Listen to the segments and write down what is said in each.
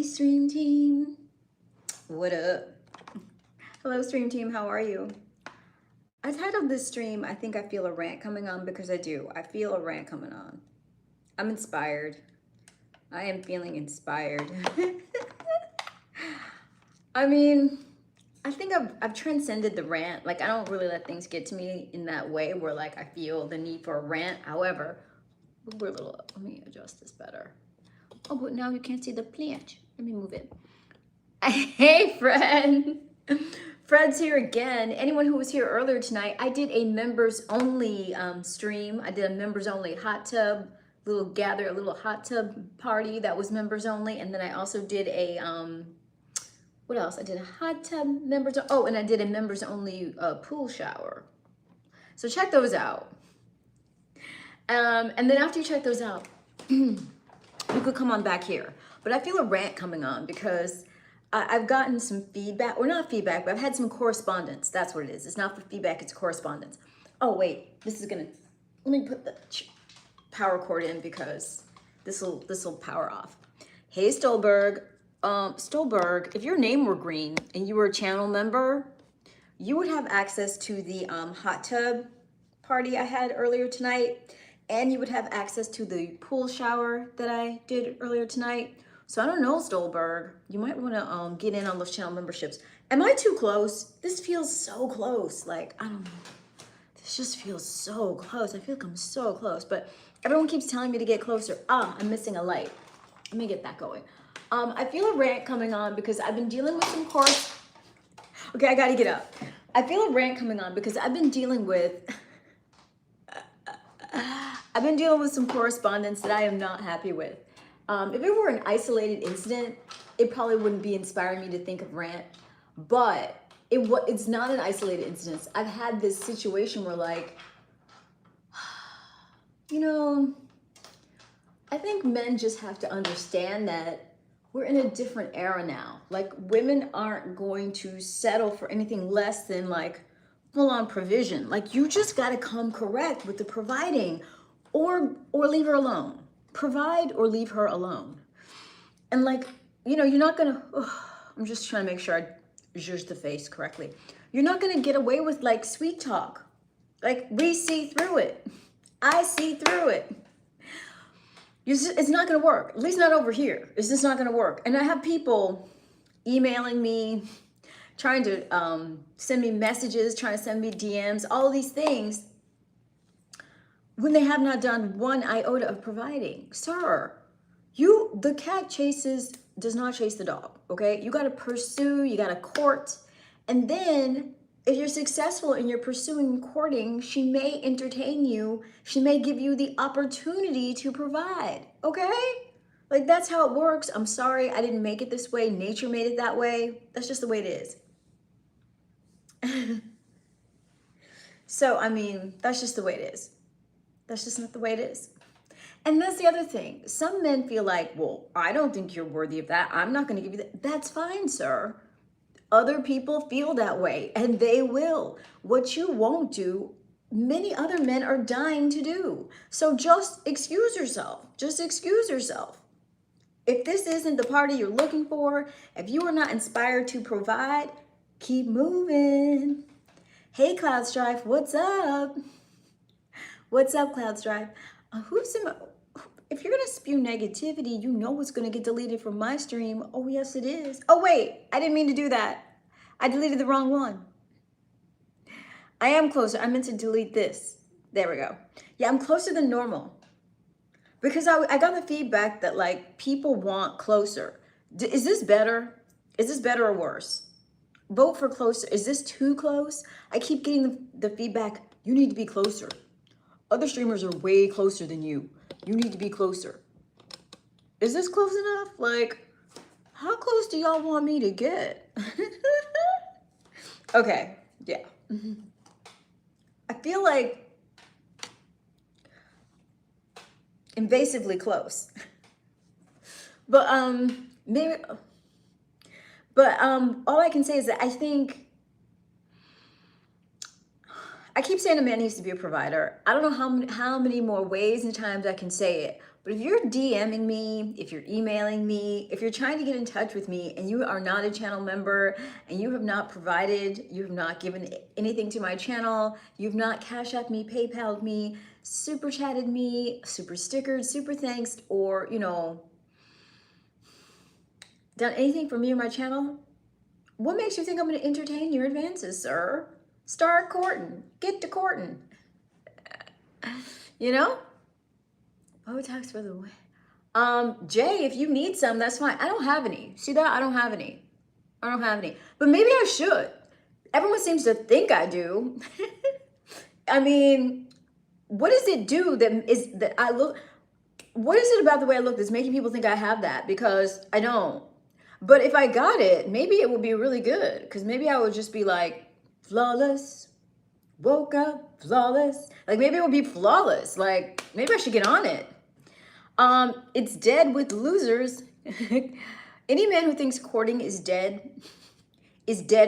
stream team. What up? Hello, stream team. How are you? I titled this stream, I think I feel a rant coming on, because I do. I feel a rant coming on. I'm inspired. I am feeling inspired. I mean, I think I've transcended the rant. Like, I don't really let things get to me in that way where, like, I feel the need for a rant. However, we're a little, let me adjust this better. Oh, but now you can't see the plant. Let me move it. Hey, Fred. Fred's here again. Anyone who was here earlier tonight, I did a members only stream. I did a members only hot tub, a little hot tub party that was members only. And then I also did a, what else? I did a hot tub members, oh, and I did a members only pool shower. So check those out. And then after you check those out, you could come on back here. But I feel a rant coming on because I've gotten some feedback, or not feedback, but I've had some correspondence. That's what it is. It's not for feedback, it's correspondence. Oh, wait, this is gonna, let me put the power cord in because this will power off. Hey, Stolberg. Stolberg, if your name were green and you were a channel member, you would have access to the hot tub party I had earlier tonight, and you would have access to the pool shower that I did earlier tonight. So I don't know, Stolberg, you might want to get in on those channel memberships. Am I too close? This feels so close. Like, I don't know. This just feels so close. I feel like I'm so close, but everyone keeps telling me to get closer. Ah, I'm missing a light. Let me get that going. I feel a rant coming on because I've been dealing with some course. Okay, I got to get up. I feel a rant coming on because I've been dealing with some correspondence that I am not happy with. If it were an isolated incident, it probably wouldn't be inspiring me to think of rant, but it's not an isolated incident. I've had this situation where, like, you know, I think men just have to understand that we're in a different era now. Like, women aren't going to settle for anything less than, like, full-on provision. Like, you just got to come correct with the providing, or leave her alone. Provide or leave her alone. And, like, you know, you're not gonna, I'm just trying to make sure I zhuzh the face correctly. You're not gonna get away with, like, sweet talk. Like, we see through it. I see through it. It's not gonna work, at least not over here. It's just not gonna work. And I have people emailing me, trying to send me messages, trying to send me DMs, all these things, when they have not done one iota of providing. Sir, the cat does not chase the dog, okay? You gotta pursue, you gotta court, and then if you're successful in your pursuing and courting, she may entertain you, she may give you the opportunity to provide, okay? Like, that's how it works. I'm sorry, I didn't make it this way. Nature made it that way. That's just the way it is. So, I mean, that's just the way it is. That's just not the way it is. And that's the other thing. Some men feel like, well, I don't think you're worthy of that. I'm not going to give you that. That's fine, sir. Other people feel that way, and they will. What you won't do, many other men are dying to do. So just excuse yourself. Just excuse yourself. If this isn't the party you're looking for, if you are not inspired to provide, keep moving. Hey, Cloud Strife, what's up? What's up, Cloud Strife? If you're gonna spew negativity, you know what's gonna get deleted from my stream. Oh, yes, it is. Oh, wait, I didn't mean to do that. I deleted the wrong one. I am closer. I meant to delete this. There we go. Yeah, I'm closer than normal. Because I got the feedback that, like, people want closer. Is this better? Is this better or worse? Vote for closer. Is this too close? I keep getting the feedback, you need to be closer. Other streamers are way closer than you. You need to be closer. Is this close enough? Like, how close do y'all want me to get? Okay, yeah. I feel like invasively close. But all I can say is that I keep saying a man needs to be a provider. I don't know how many more ways and times I can say it, But if you're DMing me, if you're emailing me, if you're trying to get in touch with me and you are not a channel member and you have not provided, you have not given anything to my channel, you've not Cash App me, PayPal'd me, super chatted me, super stickered, super thanks, or, you know, done anything for me or my channel, what makes you think I'm going to entertain your advances, sir? Start courting. Get to courting. You know? Botox for the win. Jay, if you need some, that's fine. I don't have any. See that? I don't have any. I don't have any. But maybe I should. Everyone seems to think I do. I mean, what does it do that I look? What is it about the way I look that's making people think I have that? Because I don't. But if I got it, maybe it would be really good. Because maybe I would just be like, flawless, woke up, flawless. Like maybe it would be flawless. Like maybe I should get on it. It's dead with losers. Any man who thinks courting is dead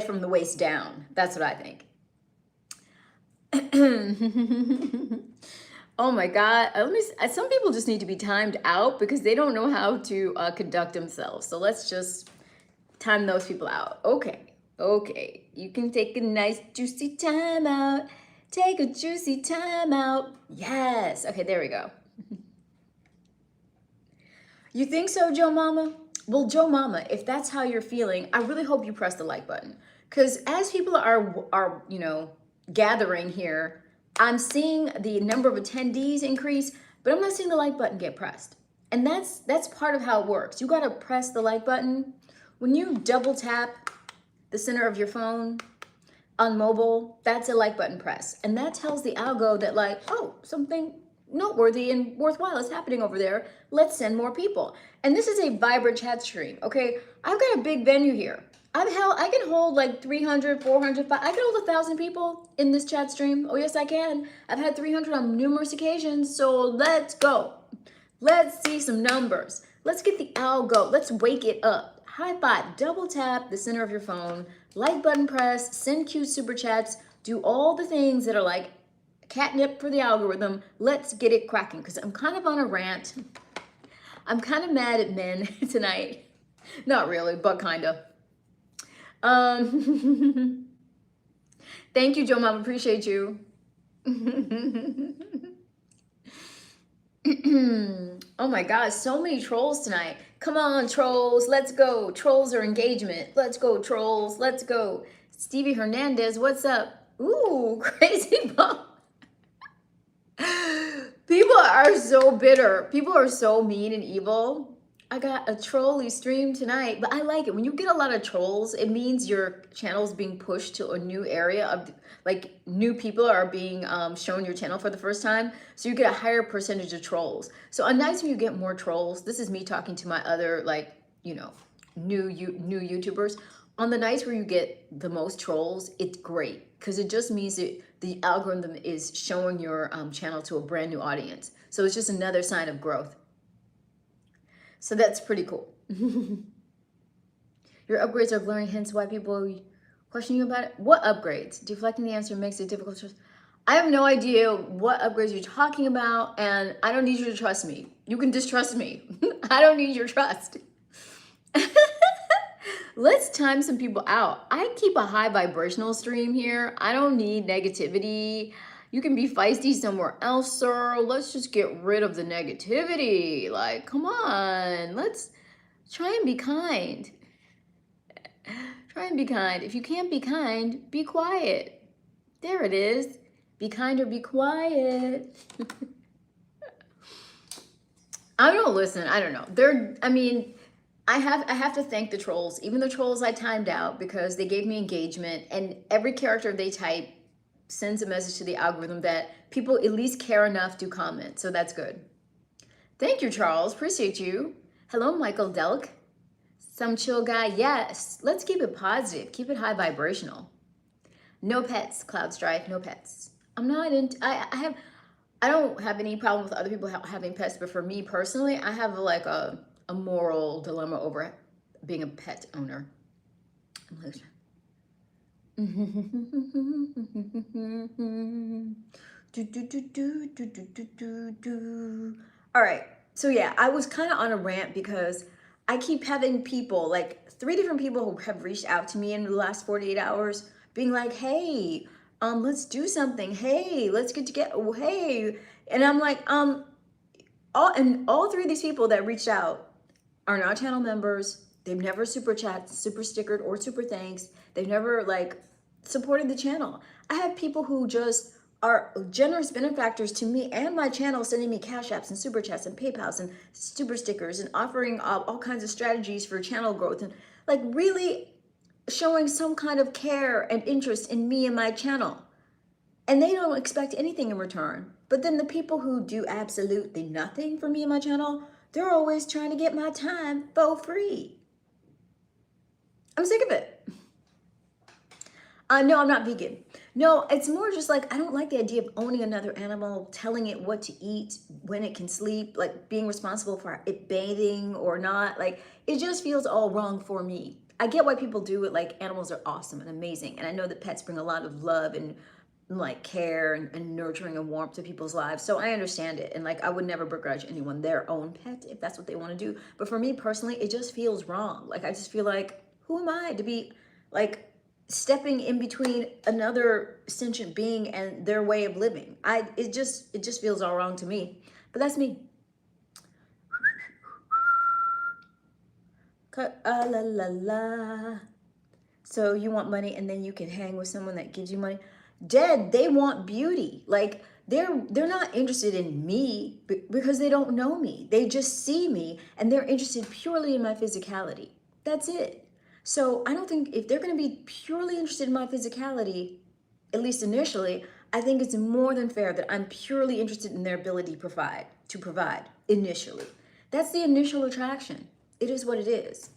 from the waist down. That's what I think. Oh my God. Some people just need to be timed out because they don't know how to conduct themselves. So let's just time those people out. Okay. You can take a nice juicy time out. Take a juicy time out. Yes. Okay, there we go. You think so, Joe Mama? Well, Joe Mama, if that's how you're feeling, I really hope you press the like button. Because as people are, you know, gathering here, I'm seeing the number of attendees increase, but I'm not seeing the like button get pressed. And that's part of how it works. You got to press the like button. When you double tap the center of your phone on mobile, that's a like button press. And that tells the algo that like, oh, something noteworthy and worthwhile is happening over there. Let's send more people. And this is a vibrant chat stream, okay? I've got a big venue here. I can hold like 300, 400, I can hold 1,000 people in this chat stream. Oh yes, I can. I've had 300 on numerous occasions, so let's go. Let's see some numbers. Let's get the algo. Let's wake it up. High five, double tap the center of your phone, like button press, send cute super chats, do all the things that are like catnip for the algorithm. Let's get it cracking because I'm kind of on a rant. I'm kind of mad at men tonight. Not really, but kind of. Thank you, Joe Mom. Appreciate you. Oh my gosh, so many trolls tonight. Come on, trolls. Let's go. Trolls are engagement. Let's go, trolls. Let's go. Stevie Hernandez, what's up? Ooh, crazy bump. People are so bitter. People are so mean and evil. I got a trolly stream tonight, but I like it. When you get a lot of trolls, it means your channel's being pushed to a new area of, like, new people are being shown your channel for the first time. So you get a higher percentage of trolls. So on nights when you get more trolls, this is me talking to my other, like, you know, new YouTubers. On the nights where you get the most trolls, it's great because it just means that the algorithm is showing your channel to a brand new audience. So it's just another sign of growth. So that's pretty cool. Your upgrades are blurring, hence why people question you about it. What upgrades? Deflecting the answer makes it difficult to... I have no idea what upgrades you're talking about, and I don't need you to trust me. You can distrust me. I don't need your trust. Let's time some people out. I keep a high vibrational stream here. I don't need negativity. You can be feisty somewhere else, sir. Let's just get rid of the negativity. Like, come on. Let's try and be kind. Try and be kind. If you can't be kind, be quiet. There it is. Be kind or be quiet. I don't listen. I don't know. I have to thank the trolls, even the trolls I timed out because they gave me engagement, and every character they type sends a message to the algorithm that people at least care enough to comment. So that's good. Thank you, Charles. Appreciate you. Hello, Michael Delk. Some chill guy. Yes. Let's keep it positive. Keep it high vibrational. No pets, Cloud Strife. No pets. I'm not into... I don't have any problem with other people having pets, but for me personally, I have like a moral dilemma over being a pet owner. All right, So yeah, I was kind of on a rant because I keep having people, like 3 different people who have reached out to me in the last 48 hours being like, hey, let's do something. Hey, let's get together. Oh, hey. And I'm like, all 3 of these people that reached out are not channel members. They've never super chat, super stickered, or super thanks. They've never like supported the channel. I have people who just are generous benefactors to me and my channel, sending me cash apps and super chats and PayPals and super stickers and offering all kinds of strategies for channel growth and like really showing some kind of care and interest in me and my channel. And they don't expect anything in return. But then the people who do absolutely nothing for me and my channel, they're always trying to get my time for free. I'm sick of it. No, I'm not vegan. No, it's more just like, I don't like the idea of owning another animal, telling it what to eat, when it can sleep, like being responsible for it bathing or not. Like, it just feels all wrong for me. I get why people do it. Like, animals are awesome and amazing. And I know that pets bring a lot of love and like care and nurturing and warmth to people's lives. So I understand it. And like, I would never begrudge anyone their own pet if that's what they want to do. But for me personally, it just feels wrong. Like, I just feel like, who am I to be like stepping in between another sentient being and their way of living? It just feels all wrong to me. But that's me. La la la. So you want money and then you can hang with someone that gives you money? Dead, they want beauty. Like, they're not interested in me because they don't know me. They just see me and they're interested purely in my physicality. That's it. So I don't think, if they're going to be purely interested in my physicality, at least initially, I think it's more than fair that I'm purely interested in their ability to provide initially. That's the initial attraction. It is what it is.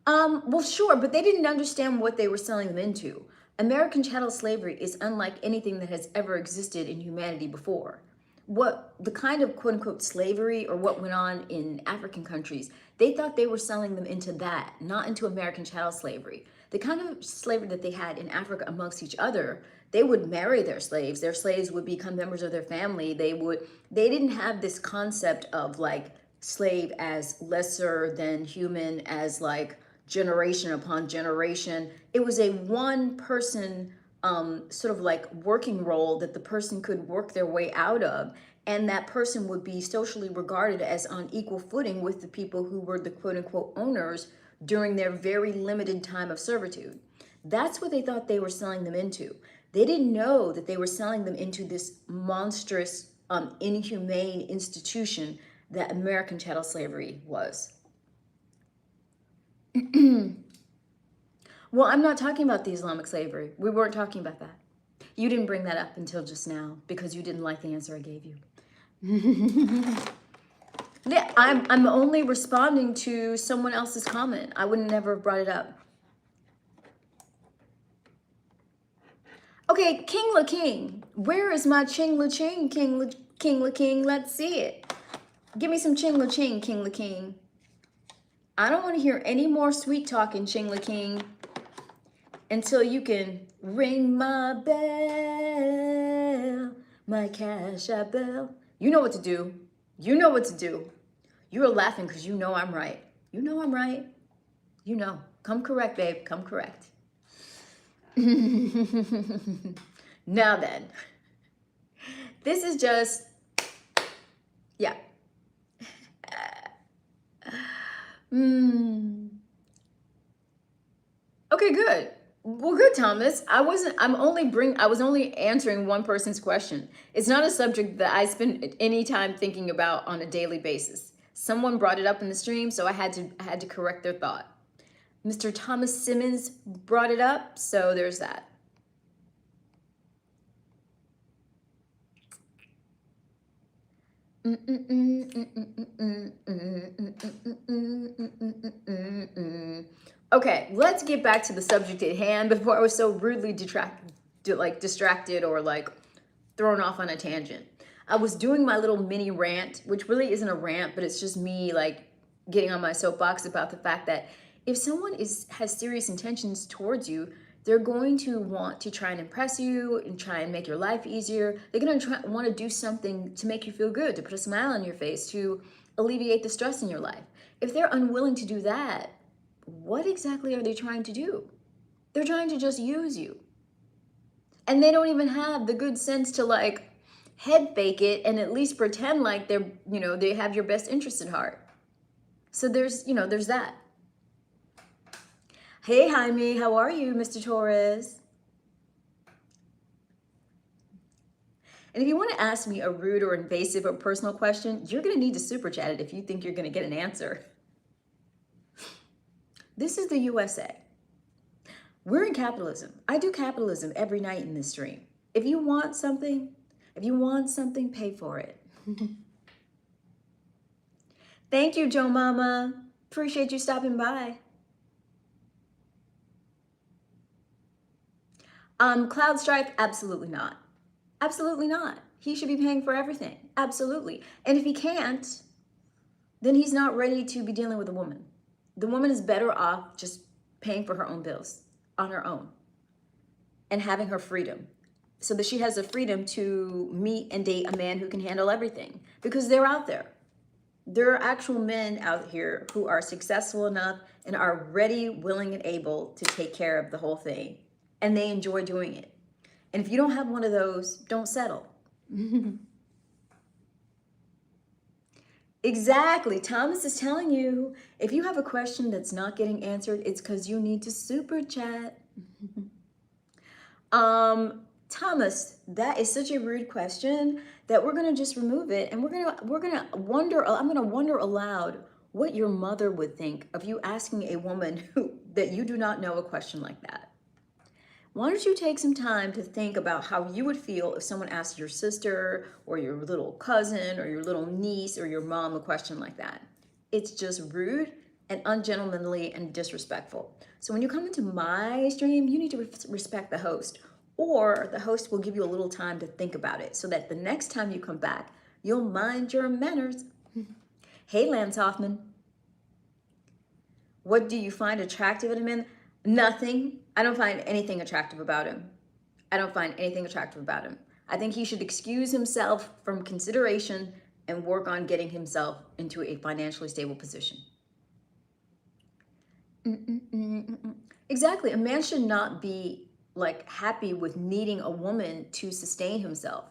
Well, sure, but they didn't understand what they were selling them into. American chattel slavery is unlike anything that has ever existed in humanity before. What the kind of quote unquote slavery, or what went on in African countries, they thought they were selling them into that, not into American chattel slavery. The kind of slavery that they had in Africa amongst each other, they would marry their slaves. Their slaves would become members of their family. They didn't have this concept of like slave as lesser than human, as like generation upon generation. It was a one person sort of like working role that the person could work their way out of, and that person would be socially regarded as on equal footing with the people who were the quote unquote owners during their very limited time of servitude. That's what they thought they were selling them into. They didn't know that they were selling them into this monstrous, inhumane institution that American chattel slavery was. Well, I'm not talking about the Islamic slavery. We weren't talking about that. You didn't bring that up until just now because you didn't like the answer I gave you. Yeah, I'm only responding to someone else's comment. I would never have brought it up. Okay, King La King. Where is my Ching La Ching, King La King? Let's see it. Give me some Ching La Ching, King La King. I don't want to hear any more sweet talking, Ching La King, until you can ring my bell, my cash app bell. You know what to do. You know what to do. You are laughing because you know I'm right. You know I'm right. You know. Come correct, babe. Come correct. Now then, this is just, yeah. Okay, good. Well, good, Thomas. I was only answering one person's question. It's not a subject that I spend any time thinking about on a daily basis. Someone brought it up in the stream, so I had to correct their thought. Mr. Thomas Simmons brought it up, so there's that. Okay, let's get back to the subject at hand before I was so rudely distracted or like thrown off on a tangent. I was doing my little mini rant, which really isn't a rant, but it's just me like getting on my soapbox about the fact that if someone has serious intentions towards you, They're going to want to try and impress you and try and make your life easier. They're going to want to do something to make you feel good, to put a smile on your face, to alleviate the stress in your life. If they're unwilling to do that, what exactly are they trying to do? They're trying to just use you. And they don't even have the good sense to like head fake it and at least pretend like they're, they have your best interest at heart. So there's that. Hey, Jaime, how are you, Mr. Torres? And if you want to ask me a rude or invasive or personal question, you're going to need to super chat it if you think you're going to get an answer. This is the USA. We're in capitalism. I do capitalism every night in this stream. If you want something, pay for it. Thank you, Joe Mama. Appreciate you stopping by. Cloud Stripe, absolutely not. Absolutely not. He should be paying for everything. Absolutely. And if he can't, then he's not ready to be dealing with a woman. The woman is better off just paying for her own bills on her own and having her freedom so that she has the freedom to meet and date a man who can handle everything, because they're out there. There are actual men out here who are successful enough and are ready, willing, and able to take care of the whole thing. And they enjoy doing it. And if you don't have one of those, don't settle. Exactly. Thomas is telling you, if you have a question that's not getting answered, it's because you need to super chat. Thomas, that is such a rude question that we're gonna just remove it, and we're gonna wonder. I'm gonna wonder aloud what your mother would think of you asking a woman that you do not know a question like that. Why don't you take some time to think about how you would feel if someone asked your sister or your little cousin or your little niece or your mom a question like that? It's just rude and ungentlemanly and disrespectful. So when you come into my stream, you need to respect the host, or the host will give you a little time to think about it so that the next time you come back, you'll mind your manners. Hey, Lance Hoffman. What do you find attractive in a man? Nothing. I don't find anything attractive about him. I don't find anything attractive about him. I think he should excuse himself from consideration and work on getting himself into a financially stable position. Exactly. A man should not be like happy with needing a woman to sustain himself.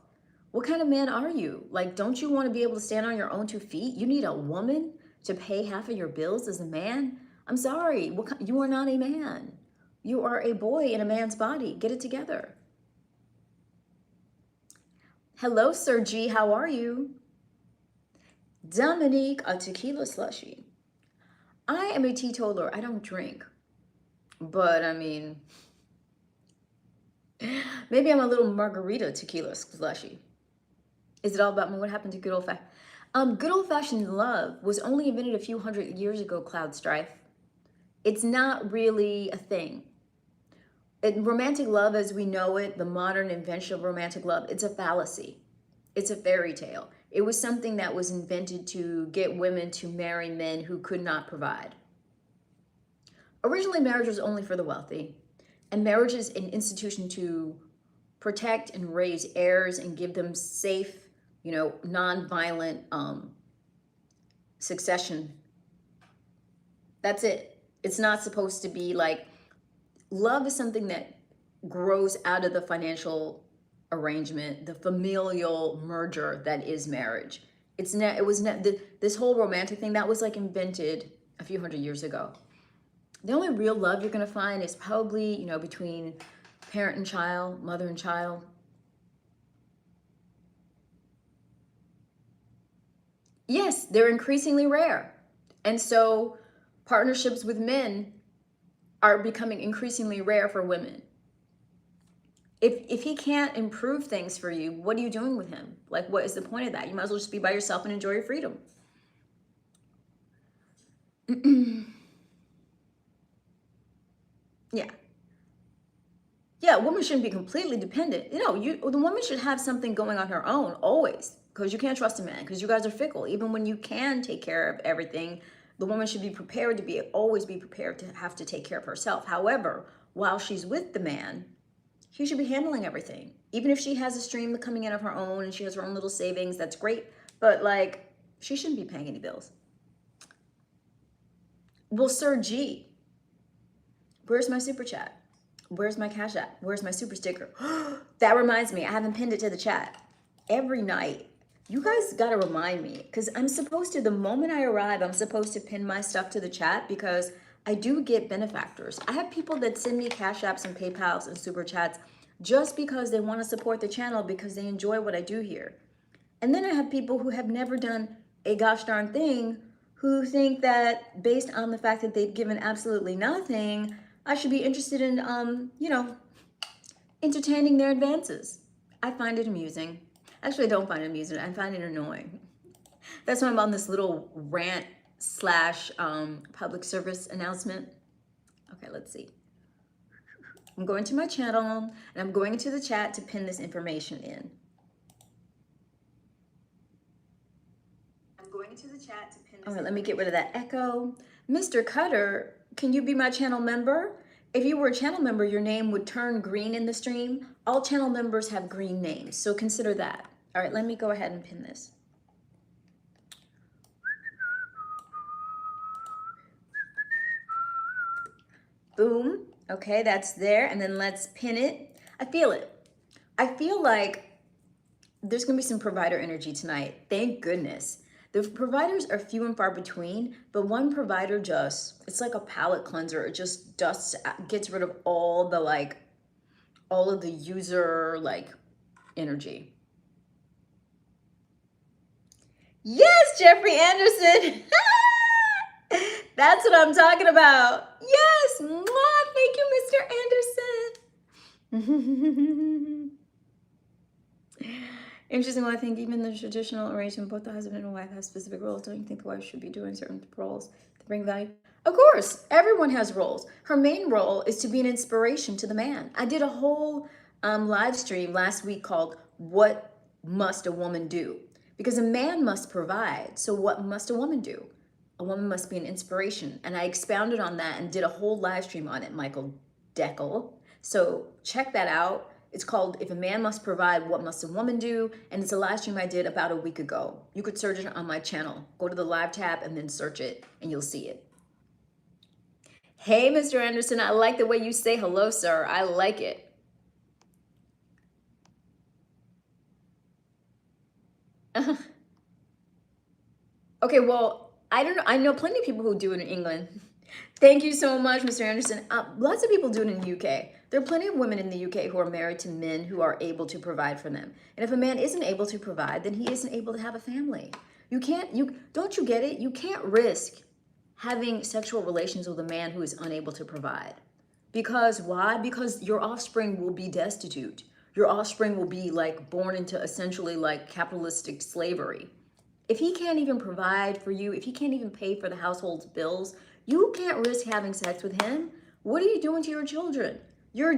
What kind of man are you? Like, don't you want to be able to stand on your own 2 feet? You need a woman to pay half of your bills as a man? I'm sorry, you are not a man. You are a boy in a man's body. Get it together. Hello, Sir G, how are you? Dominique, a tequila slushie. I am a teetotaler, I don't drink. But I mean, maybe I'm a little margarita tequila slushie. Is it all about me? What happened to good old-fashioned? Good old-fashioned love was only invented a few hundred years ago, Cloud Strife. It's not really a thing. Romantic love as we know it, the modern invention of romantic love, it's a fallacy. It's a fairy tale. It was something that was invented to get women to marry men who could not provide. Originally, marriage was only for the wealthy, and marriage is an institution to protect and raise heirs and give them safe, non-violent succession. That's it. It's not supposed to be like, love is something that grows out of the financial arrangement, the familial merger that is marriage. This whole romantic thing that was like invented a few hundred years ago. The only real love you're gonna find is probably, between parent and child, mother and child. Yes, they're increasingly rare. And so partnerships with men are becoming increasingly rare for women. If he can't improve things for you, what are you doing with him? Like, what is the point of that? You might as well just be by yourself and enjoy your freedom. Yeah. Yeah, a woman shouldn't be completely dependent. The woman should have something going on her own always, because you can't trust a man, because you guys are fickle. Even when you can take care of everything, the woman should be prepared to always be prepared to have to take care of herself. However, while she's with the man, she should be handling everything. Even if she has a stream coming in of her own and she has her own little savings, that's great. But like, she shouldn't be paying any bills. Well, Sir G, where's my super chat? Where's my Cash App? Where's my super sticker? That reminds me, I haven't pinned it to the chat. Every night, you guys gotta remind me, because I'm supposed to, the moment I arrive, I'm supposed to pin my stuff to the chat because I do get benefactors. I have people that send me Cash Apps and PayPals and super chats just because they want to support the channel because they enjoy what I do here. And then I have people who have never done a gosh darn thing who think that based on the fact that they've given absolutely nothing, I should be interested in, entertaining their advances. I find it amusing. Actually, I don't find it amusing. I find it annoying. That's why I'm on this little rant slash public service announcement. Okay, let's see. I'm going to my channel and I'm going into the chat to pin this information in. I'm going into the chat to pin this. All right, let me get rid of that echo. Mr. Cutter, can you be my channel member? If you were a channel member, your name would turn green in the stream. All channel members have green names, so consider that. All right, let me go ahead and pin this. Boom. Okay, that's there. And then let's pin it. I feel it. I feel like there's going to be some provider energy tonight. Thank goodness. The providers are few and far between, but one provider just, it's like a palate cleanser. It just gets rid of all of the user energy. Yes, Jeffrey Anderson. That's what I'm talking about. Yes. Mwah. Thank you, Mr. Anderson. Interesting. Well, I think even the traditional arrangement, both the husband and wife have specific roles. Don't you think the wife should be doing certain roles to bring value? Of course, everyone has roles. Her main role is to be an inspiration to the man. I did a whole live stream last week called What Must a Woman Do? Because a man must provide. So what must a woman do? A woman must be an inspiration. And I expounded on that and did a whole live stream on it, Michael Deckel. So check that out. It's called If a Man Must Provide, What Must a Woman Do? And it's a live stream I did about a week ago. You could search it on my channel. Go to the live tab and then search it and you'll see it. Hey, Mr. Anderson, I like the way you say hello, sir. I like it. Okay, well, I don't know. I know plenty of people who do it in England. Thank you so much, Mr. Anderson. Lots of people do it in the UK. There are plenty of women in the UK who are married to men who are able to provide for them. And if a man isn't able to provide, then he isn't able to have a family. Don't you get it? You can't risk having sexual relations with a man who is unable to provide. Because why? Because your offspring will be destitute. Your offspring will be born into essentially capitalistic slavery. If he can't even provide for you, if he can't even pay for the household's bills, you can't risk having sex with him. What are you doing to your children? You're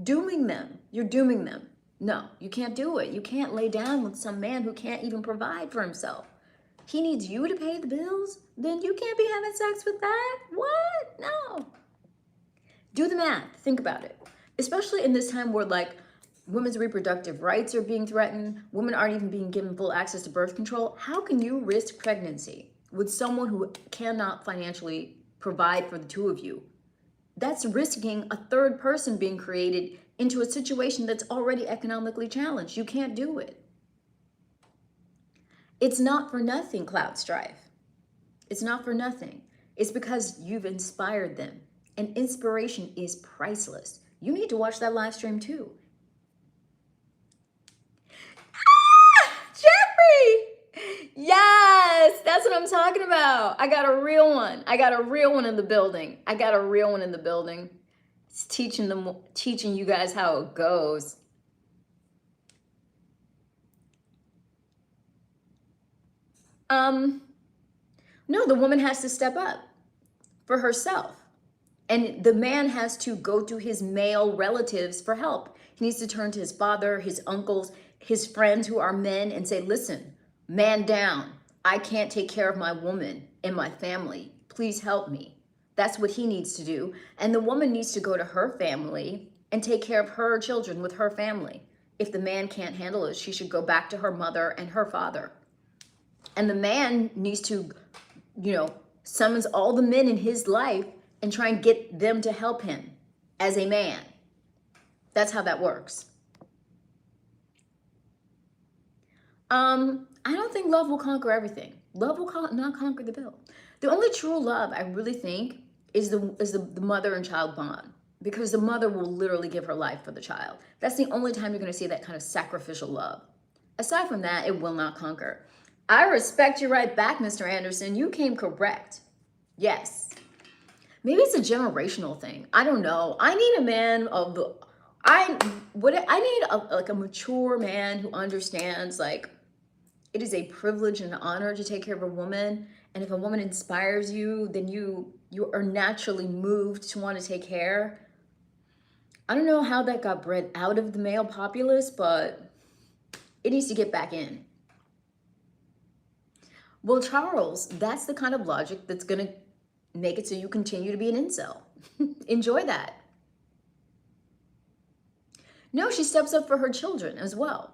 dooming them. You're dooming them. No, you can't do it. You can't lay down with some man who can't even provide for himself. He needs you to pay the bills? Then you can't be having sex with that? What? No. Do the math. Think about it. Especially in this time where women's reproductive rights are being threatened, women aren't even being given full access to birth control. How can you risk pregnancy with someone who cannot financially provide for the two of you? That's risking a third person being created into a situation that's already economically challenged. You can't do it. It's not for nothing, Cloud Strife. It's not for nothing. It's because you've inspired them. And inspiration is priceless. You need to watch that live stream too. Jeffrey! Yes, that's what I'm talking about. I got a real one. I got a real one in the building. It's teaching you guys how it goes. No, the woman has to step up for herself. And the man has to go to his male relatives for help. He needs to turn to his father, his uncles, his friends who are men and say, listen, man down. I can't take care of my woman and my family. Please help me. That's what he needs to do. And the woman needs to go to her family and take care of her children with her family. If the man can't handle it, she should go back to her mother and her father. And the man needs to, summons all the men in his life and try and get them to help him as a man. That's how that works. I don't think love will conquer everything. Love will not conquer the bill. The only true love I really think is the mother and child bond, because the mother will literally give her life for the child. That's the only time you're going to see that kind of sacrificial love. Aside from that, it will not conquer. I respect you right back, Mr. Anderson. You came correct. Yes. Maybe it's a generational thing. I don't know. I need a man of the, I need a mature man who understands, like, it is a privilege and an honor to take care of a woman. And if a woman inspires you, then you are naturally moved to want to take care. I don't know how that got bred out of the male populace, but it needs to get back in. Well, Charles, that's the kind of logic that's going to make it so you continue to be an incel. Enjoy that. No, she steps up for her children as well.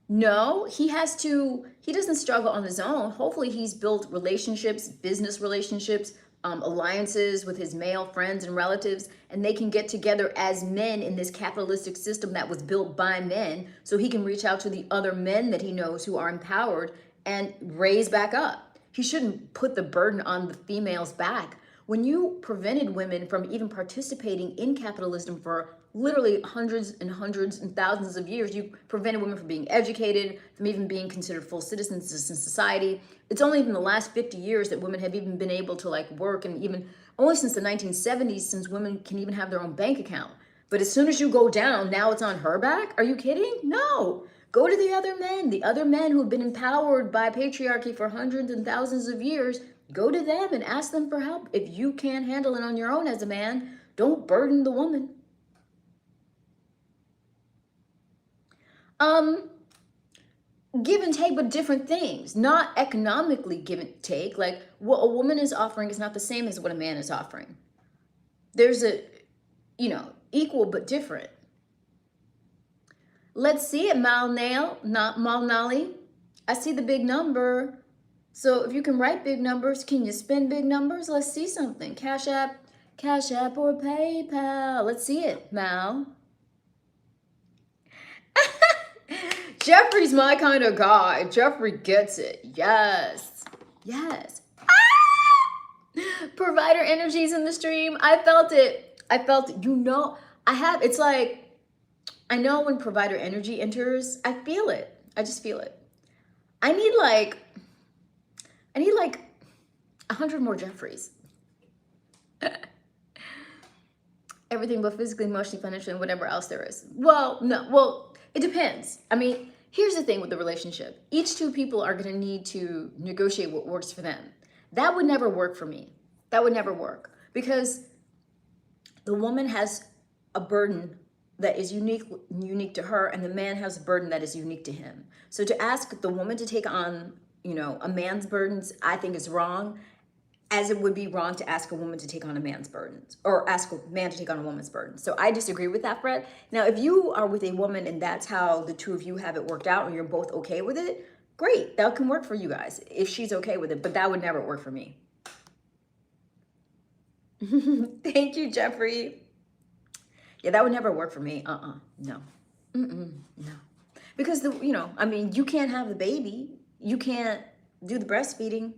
No, he doesn't struggle on his own. Hopefully he's built relationships, business relationships, alliances with his male friends and relatives, and they can get together as men in this capitalistic system that was built by men, so he can reach out to the other men that he knows who are empowered and raise back up. He shouldn't put the burden on the female's back. When you prevented women from even participating in capitalism for literally hundreds and thousands of years, you prevented women from being educated, from even being considered full citizens in society. It's only in the last 50 years that women have even been able to work, and even only since the 1970s, since women can even have their own bank account. But as soon as you go down, now it's on her back? Are you kidding? No. Go to the other men who have been empowered by patriarchy for hundreds and thousands of years. Go to them and ask them for help. If you can't handle it on your own as a man, don't burden the woman. Give and take, but different things. Not economically give and take. Like, what a woman is offering is not the same as what a man is offering. There's equal but different. Let's see it, Malnail, not Malnali. I see the big number. So if you can write big numbers, can you spend big numbers? Let's see something. Cash App or PayPal. Let's see it, Mal. Jeffrey's my kind of guy. Jeffrey gets it. Yes. Yes. Ah! Provider energies in the stream. I felt it. It's like, I know when provider energy enters, I feel it. I just feel it. I need like 100 more Jeffreys. Everything but physically, emotionally, financially, and whatever else there is. Well, it depends. I mean, here's the thing with the relationship. Each two people are going to need to negotiate what works for them. That would never work for me. That would never work, because the woman has a burden that is unique to her, and the man has a burden that is unique to him. So to ask the woman to take on, a man's burdens, I think is wrong, as it would be wrong to ask a woman to take on a man's burdens, or ask a man to take on a woman's burdens. So I disagree with that, Fred. Now, if you are with a woman and that's how the two of you have it worked out and you're both okay with it, great, that can work for you guys if she's okay with it, but that would never work for me. Thank you, Jeffrey. Yeah, that would never work for me. No. No. Because you can't have the baby. You can't do the breastfeeding.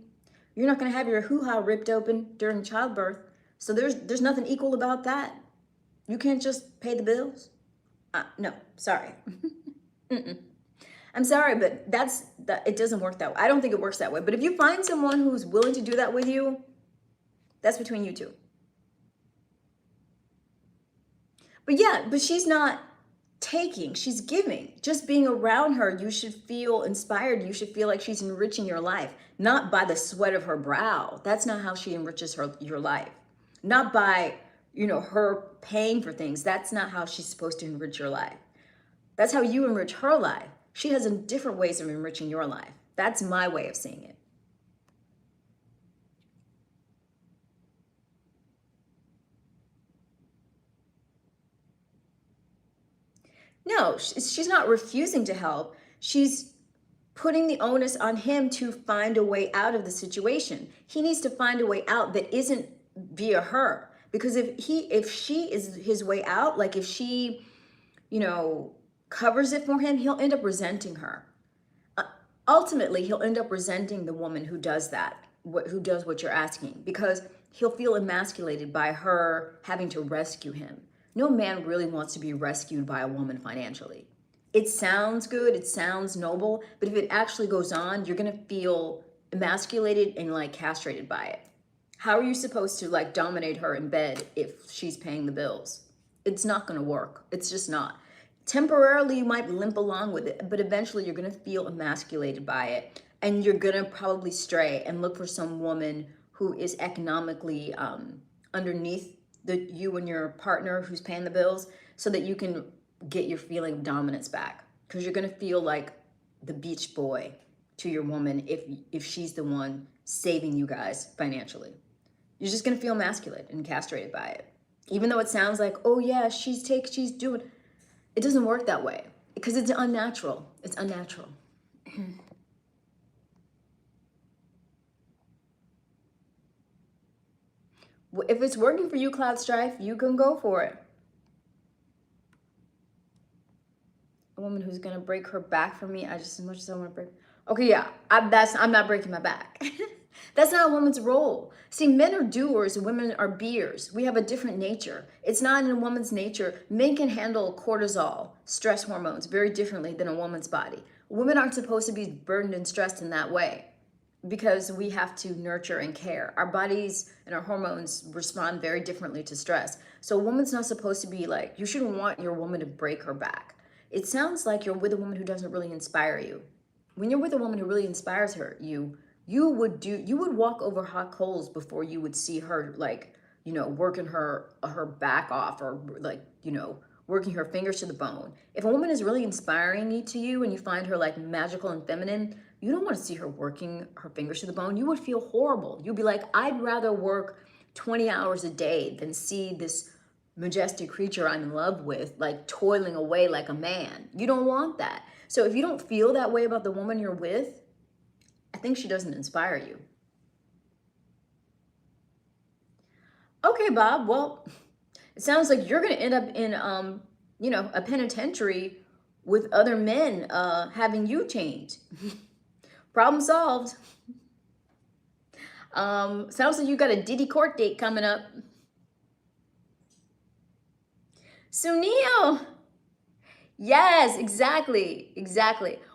You're not going to have your hoo-ha ripped open during childbirth. So there's nothing equal about that. You can't just pay the bills. No, sorry. I'm sorry, but it doesn't work that way. I don't think it works that way. But if you find someone who's willing to do that with you, that's between you two. But she's not taking, she's giving. Just being around her, you should feel inspired. You should feel like she's enriching your life, not by the sweat of her brow. That's not how she enriches your life. Not by, her paying for things. That's not how she's supposed to enrich your life. That's how you enrich her life. She has different ways of enriching your life. That's my way of seeing it. No, she's not refusing to help. She's putting the onus on him to find a way out of the situation. He needs to find a way out that isn't via her. Because if she is his way out, like if she, you know, covers it for him, he'll end up resenting her. Ultimately, he'll end up resenting the woman who does that, who does what you're asking, because he'll feel emasculated by her having to rescue him. No man really wants to be rescued by a woman financially. It sounds good, it sounds noble, but if it actually goes on, you're gonna feel emasculated and like castrated by it. How are you supposed to like dominate her in bed if she's paying the bills? It's not gonna work. It's just not. Temporarily, you might limp along with it, but eventually you're gonna feel emasculated by it, and you're gonna probably stray and look for some woman who is economically underneath you and your partner who's paying the bills, so that you can get your feeling of dominance back. Because you're gonna feel like the beach boy to your woman if she's the one saving you guys financially. You're just gonna feel emasculated and castrated by it. Even though it sounds like, oh yeah, she's doing. It doesn't work that way because it's unnatural. It's unnatural. If it's working for you, Cloud Strife, you can go for it. A woman who's gonna break her back for me, I just as much as I want to break. Okay, yeah, I'm not breaking my back. That's not a woman's role. See, men are doers, women are beers. We have a different nature. It's not in a woman's nature. Men can handle cortisol, stress hormones, very differently than a woman's body. Women aren't supposed to be burdened and stressed in that way because we have to nurture and care. Our bodies and our hormones respond very differently to stress. So a woman's not supposed to be like, you shouldn't want your woman to break her back. It sounds like you're with a woman who doesn't really inspire you. When you're with a woman who really inspires you would walk over hot coals before you would see her, like, you know, working her back off, or like, you know, working her fingers to the bone. If a woman is really inspiring to you and you find her like magical and feminine, you don't want to see her working her fingers to the bone. You would feel horrible. You'd be like, I'd rather work 20 hours a day than see this majestic creature I'm in love with like toiling away like a man. You don't want that. So if you don't feel that way about the woman you're with, I think she doesn't inspire you. Okay, Bob, well, it sounds like you're going to end up in you know, a penitentiary with other men having you chained. Problem solved. Sounds like you got a Diddy court date coming up. Sunil. Yes, exactly.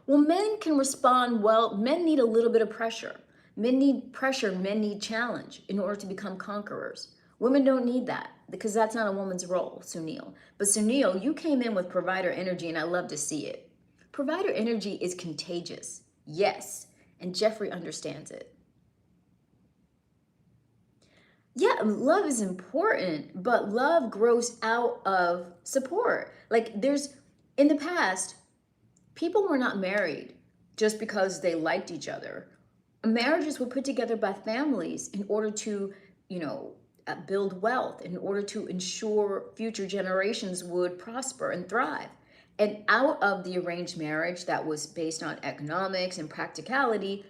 Well, men can respond well. Men need a little bit of pressure. Men need pressure, men need challenge in order to become conquerors. Women don't need that because that's not a woman's role, Sunil. But Sunil, you came in with provider energy and I love to see it. Provider energy is contagious, yes, and Jeffrey understands it. Yeah, love is important, but love grows out of support. Like in the past, people were not married just because they liked each other. Marriages were put together by families in order to, you know, build wealth, in order to ensure future generations would prosper and thrive. And out of the arranged marriage that was based on economics and practicality,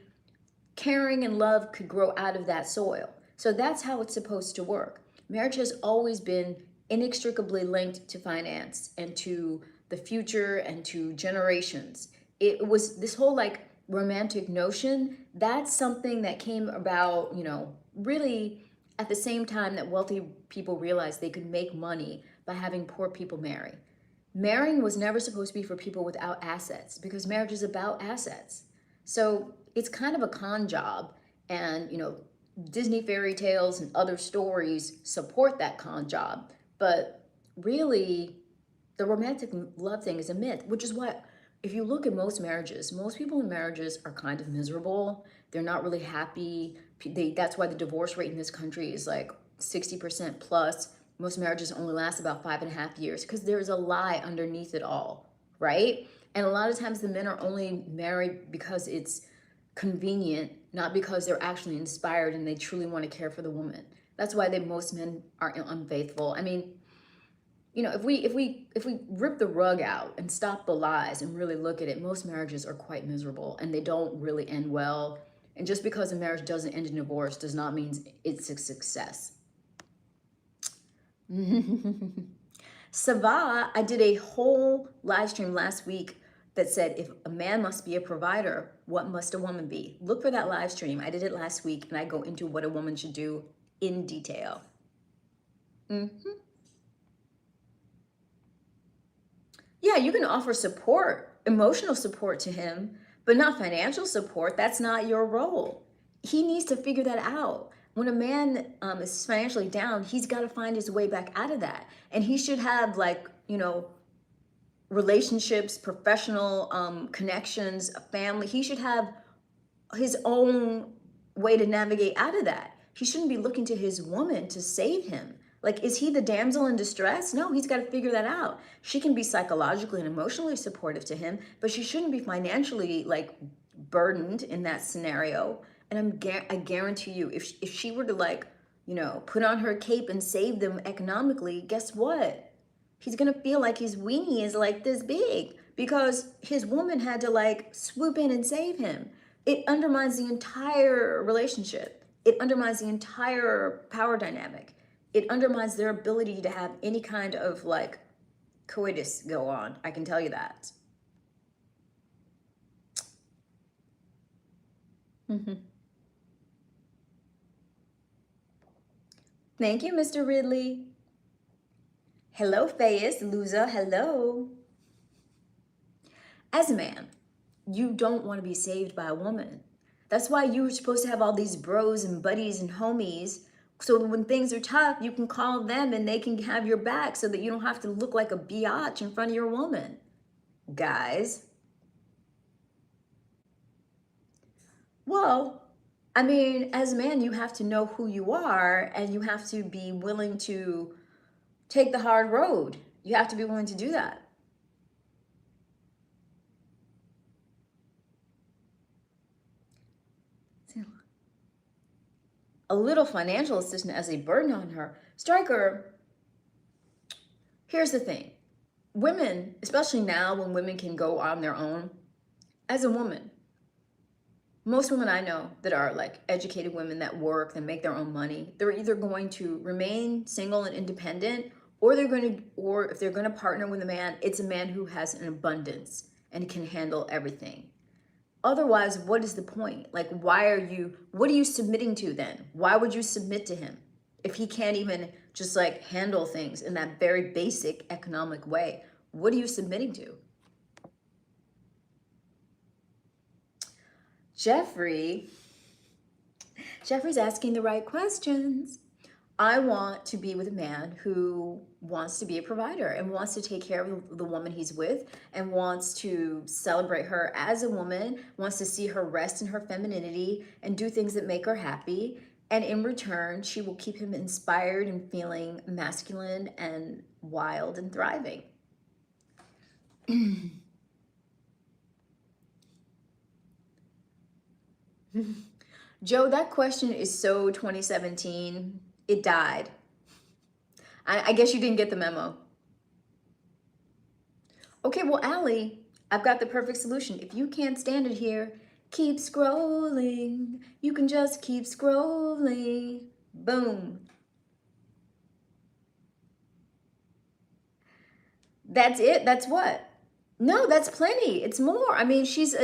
caring and love could grow out of that soil. So that's how it's supposed to work. Marriage has always been inextricably linked to finance and to the future and to generations. It was this whole like romantic notion. That's something that came about, you know, really at the same time that wealthy people realized they could make money by having poor people marry. Marrying was never supposed to be for people without assets because marriage is about assets. So it's kind of a con job, and you know, Disney fairy tales and other stories support that con job, but really the romantic love thing is a myth, which is why if you look at most marriages, most people in marriages are kind of miserable. They're not really happy. That's why the divorce rate in this country is like 60% plus. Most marriages only last about 5.5 years because there's a lie underneath it all, right? And a lot of times the men are only married because it's convenient, not because they're actually inspired and they truly want to care for the woman. That's why most men are unfaithful. I mean, You know, if we rip the rug out and stop the lies and really look at it, most marriages are quite miserable and they don't really end well. And just because a marriage doesn't end in divorce does not mean it's a success. Sava, I did a whole live stream last week that said if a man must be a provider, what must a woman be? Look for that live stream. I did it last week and I go into what a woman should do in detail. Yeah, you can offer support, emotional support to him, but not financial support. That's not your role. He needs to figure that out. When a man is financially down, he's got to find his way back out of that. And he should have, like, relationships, professional connections, a family. He should have his own way to navigate out of that. He shouldn't be looking to his woman to save him. Like, is he the damsel in distress? No, he's got to figure that out. She can be psychologically and emotionally supportive to him, but she shouldn't be financially, like, burdened in that scenario. And I guarantee you, if she were to, like, put on her cape and save them economically, guess what? He's gonna feel like his weenie is like this big because his woman had to, like, swoop in and save him. It undermines the entire relationship. It undermines the entire power dynamic. It undermines their ability to have any kind of, like, coitus go on. I can tell you that. Thank you, Mr. Ridley. Hello, Fayez, Luza, hello. As a man, you don't want to be saved by a woman. That's why you're supposed to have all these bros and buddies and homies, so when things are tough, you can call them and they can have your back so that you don't have to look like a biatch in front of your woman. Guys. Well, I mean, as a man, you have to know who you are and you have to be willing to take the hard road. You have to be willing to do that. A little financial assistance as a burden on her. Striker, here's the thing. Women, especially now when women can go on their own, as a woman, most women I know that are, like, educated women that work, that make their own money, they're either going to remain single and independent, or if they're going to partner with a man, it's a man who has an abundance and can handle everything. Otherwise, what is the point? Like, what are you submitting to then? Why would you submit to him if he can't even just, like, handle things in that very basic economic way? What are you submitting to? Jeffrey's asking the right questions. I want to be with a man who wants to be a provider and wants to take care of the woman he's with and wants to celebrate her as a woman, wants to see her rest in her femininity and do things that make her happy. And in return, she will keep him inspired and feeling masculine and wild and thriving. Joe, that question is so 2017. It died. I guess you didn't get the memo. Okay, well, Allie, I've got the perfect solution. If you can't stand it here, keep scrolling. You can just keep scrolling. Boom. That's it? That's what? No, that's plenty. It's more. I mean, she's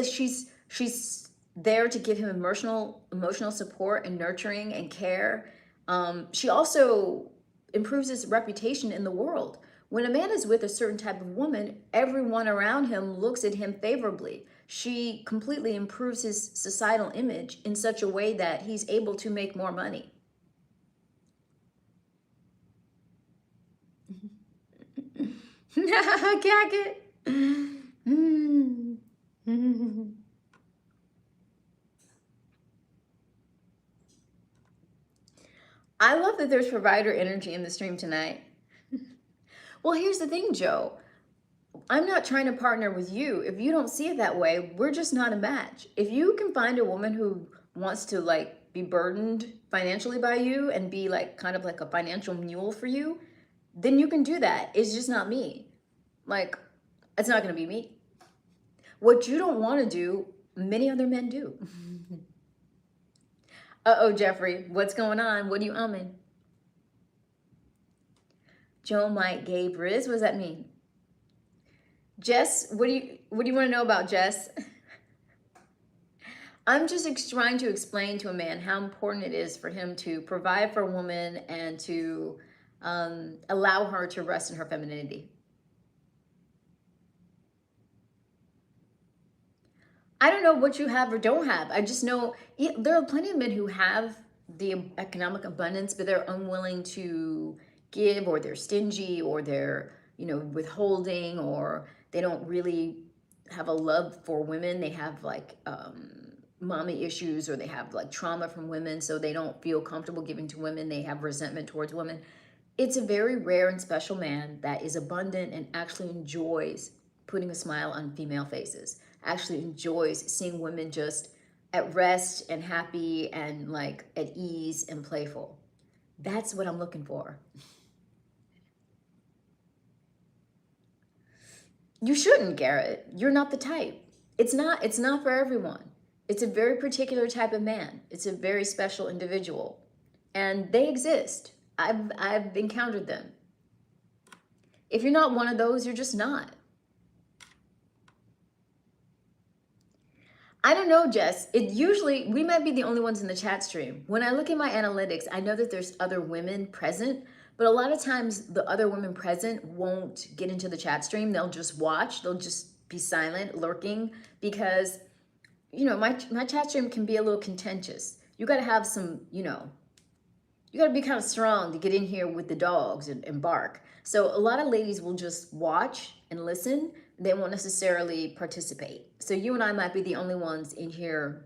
there to give him emotional support and nurturing and care. She also improves his reputation in the world. When a man is with a certain type of woman, everyone around him looks at him favorably. She completely improves his societal image in such a way that he's able to make more money. Gaggett. I love that there's provider energy in the stream tonight. Well, here's the thing, Joe. I'm not trying to partner with you. If you don't see it that way, we're just not a match. If you can find a woman who wants to, like, be burdened financially by you and be, like, kind of like a financial mule for you, then you can do that. It's just not me. Like, it's not going to be me. What you don't want to do, many other men do. Uh-oh, Jeffrey, what's going on? What are you umming? Joe, Mike, Gabe, Riz, what does that mean? Jess, what do you want to know about, Jess? I'm just trying to explain to a man how important it is for him to provide for a woman and to allow her to rest in her femininity. I don't know what you have or don't have. I just know there are plenty of men who have the economic abundance, but they're unwilling to give, or they're stingy, or they're, withholding, or they don't really have a love for women. They have like mommy issues, or they have like trauma from women, so they don't feel comfortable giving to women. They have resentment towards women. It's a very rare and special man that is abundant and actually enjoys putting a smile on female faces, actually enjoys seeing women just at rest and happy and like at ease and playful. That's what I'm looking for. You shouldn't, Garrett. You're not the type. It's not for everyone. It's a very particular type of man. It's a very special individual. And they exist. I've encountered them. If you're not one of those, you're just not. I don't know, Jess. We might be the only ones in the chat stream. When I look at my analytics, I know that there's other women present, but a lot of times the other women present won't get into the chat stream. They'll just watch. They'll just be silent, lurking, because, my chat stream can be a little contentious. You got to have some, you got to be kind of strong to get in here with the dogs and bark. So a lot of ladies will just watch and listen. They won't necessarily participate. So you and I might be the only ones in here,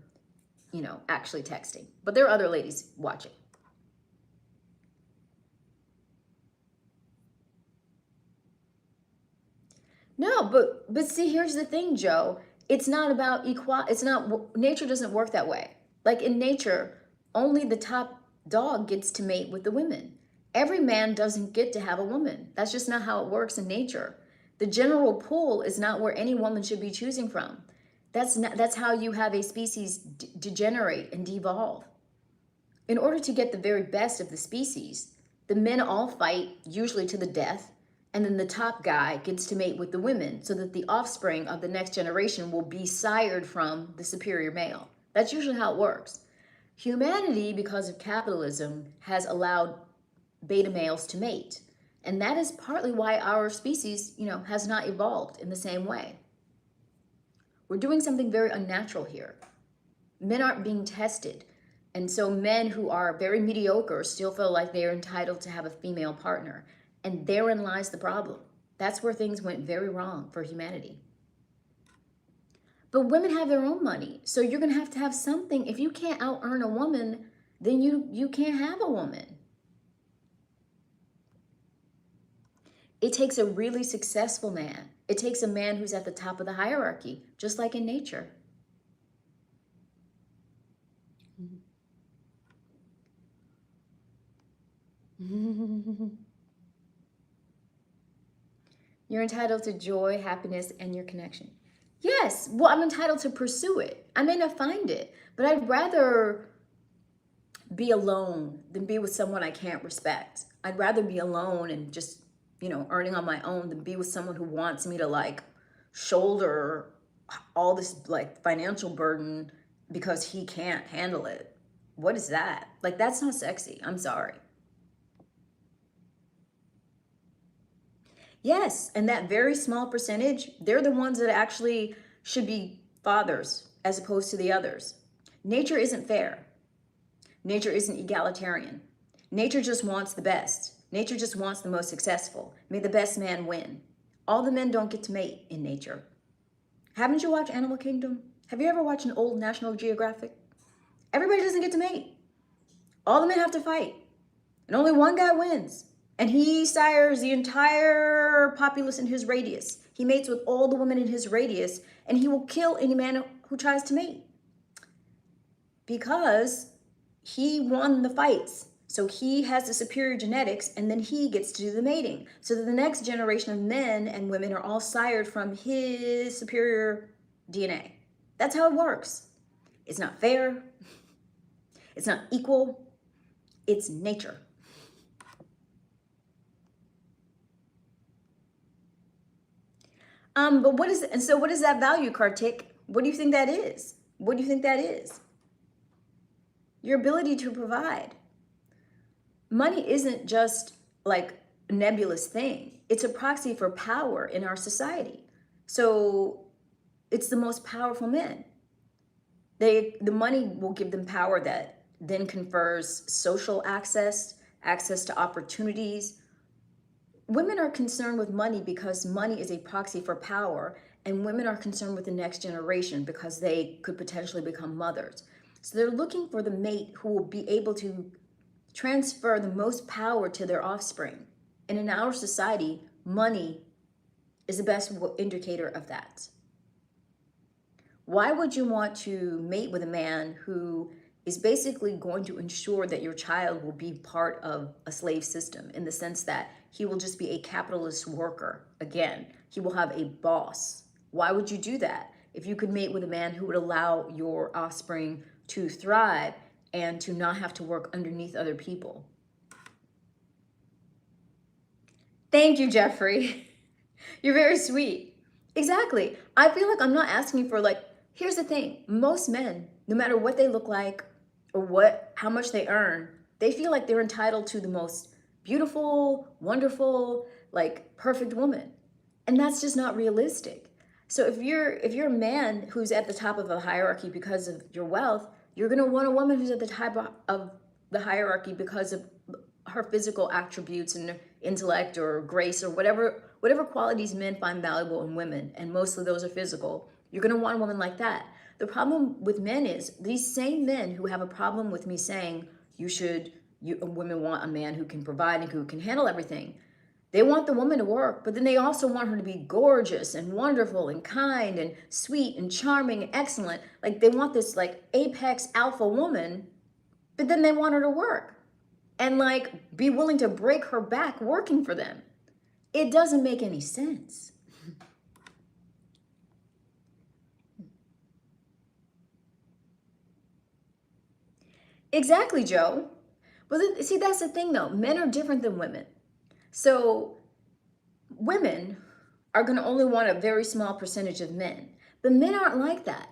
actually texting. But there are other ladies watching. No, but see, here's the thing, Joe. It's not about nature doesn't work that way. Like in nature, only the top dog gets to mate with the women. Every man doesn't get to have a woman. That's just not how it works in nature. The general pool is not where any woman should be choosing from. That's how you have a species degenerate and devolve. In order to get the very best of the species, the men all fight, usually to the death, and then the top guy gets to mate with the women so that the offspring of the next generation will be sired from the superior male. That's usually how it works. Humanity, because of capitalism, has allowed beta males to mate. And that is partly why our species, has not evolved in the same way. We're doing something very unnatural here. Men aren't being tested. And so men who are very mediocre still feel like they're entitled to have a female partner. And therein lies the problem. That's where things went very wrong for humanity. But women have their own money. So you're going to have something. If you can't out-earn a woman, then you can't have a woman. It takes a really successful man. It takes a man who's at the top of the hierarchy, just like in nature. You're entitled to joy, happiness, and your connection. Yes, well, I'm entitled to pursue it. I may not find it, but I'd rather be alone than be with someone I can't respect. I'd rather be alone and just, earning on my own than be with someone who wants me to like shoulder all this like financial burden because he can't handle it. What is that? Like, that's not sexy. I'm sorry. Yes, and that very small percentage, they're the ones that actually should be fathers as opposed to the others. Nature isn't fair. Nature isn't egalitarian. Nature just wants the best. Nature just wants the most successful. May the best man win. All the men don't get to mate in nature. Haven't you watched Animal Kingdom? Have you ever watched an old National Geographic? Everybody doesn't get to mate. All the men have to fight. And only one guy wins. And he sires the entire populace in his radius. He mates with all the women in his radius, and he will kill any man who tries to mate. Because he won the fights. So he has the superior genetics, and then he gets to do the mating. So that the next generation of men and women are all sired from his superior DNA. That's how it works. It's not fair. It's not equal. It's nature. But what is, and so what is that value, Kartik? What do you think that is? What do you think that is? Your ability to provide. Money isn't just like a nebulous thing. It's a proxy for power in our society. So it's the most powerful men. The money will give them power that then confers social access, access to opportunities. Women are concerned with money because money is a proxy for power, and women are concerned with the next generation because they could potentially become mothers. So they're looking for the mate who will be able to transfer the most power to their offspring. And in our society, money is the best indicator of that. Why would you want to mate with a man who is basically going to ensure that your child will be part of a slave system, in the sense that he will just be a capitalist worker? Again, he will have a boss. Why would you do that if you could mate with a man who would allow your offspring to thrive and to not have to work underneath other people? Thank you, Jeffrey. You're very sweet. Exactly. I feel like I'm not asking for, like, here's the thing. Most men, no matter what they look like or how much they earn, they feel like they're entitled to the most beautiful, wonderful, like perfect woman. And that's just not realistic. So if you're a man who's at the top of a hierarchy because of your wealth, you're going to want a woman who's at the top of the hierarchy because of her physical attributes and intellect or grace or whatever qualities men find valuable in women, and mostly those are physical. You're going to want a woman like that. The problem with men is these same men who have a problem with me saying women want a man who can provide and who can handle everything. They want the woman to work, but then they also want her to be gorgeous and wonderful and kind and sweet and charming and excellent. Like, they want this like apex alpha woman, but then they want her to work and like be willing to break her back working for them. It doesn't make any sense. Exactly, Joe. But see, that's the thing though. Men are different than women. So women are going to only want a very small percentage of men. But men aren't like that.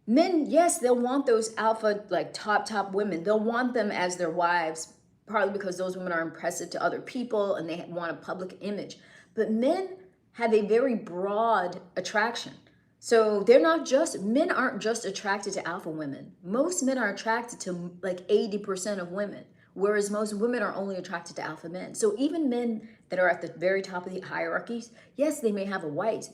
Men, yes, they'll want those alpha, like top women. They'll want them as their wives, partly because those women are impressive to other people and they want a public image. But men have a very broad attraction. So men aren't just attracted to alpha women. Most men are attracted to like 80% of women, whereas most women are only attracted to alpha men. So even men that are at the very top of the hierarchies, yes, they may have a wife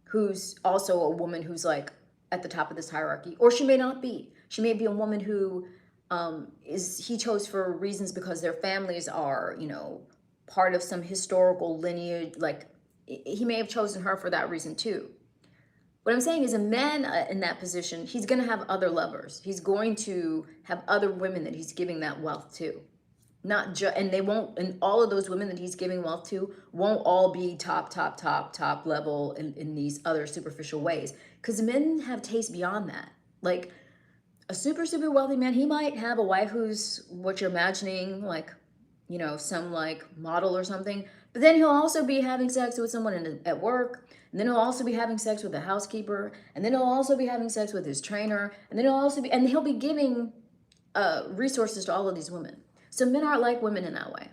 who's also a woman who's like at the top of this hierarchy, or she may not be. She may be a woman who he chose for reasons because their families are, part of some historical lineage. Like, he may have chosen her for that reason too. What I'm saying is, a man in that position, he's going to have other lovers. He's going to have other women that he's giving that wealth to. Not just, and they won't, and all of those women that he's giving wealth to won't all be top level in these other superficial ways. Because men have taste beyond that. Like, a super wealthy man, he might have a wife who's what you're imagining, like, some like model or something. But then he'll also be having sex with someone at work. And then he'll also be having sex with a housekeeper. And then he'll also be having sex with his trainer. And then he'll be giving resources to all of these women. So men aren't like women in that way.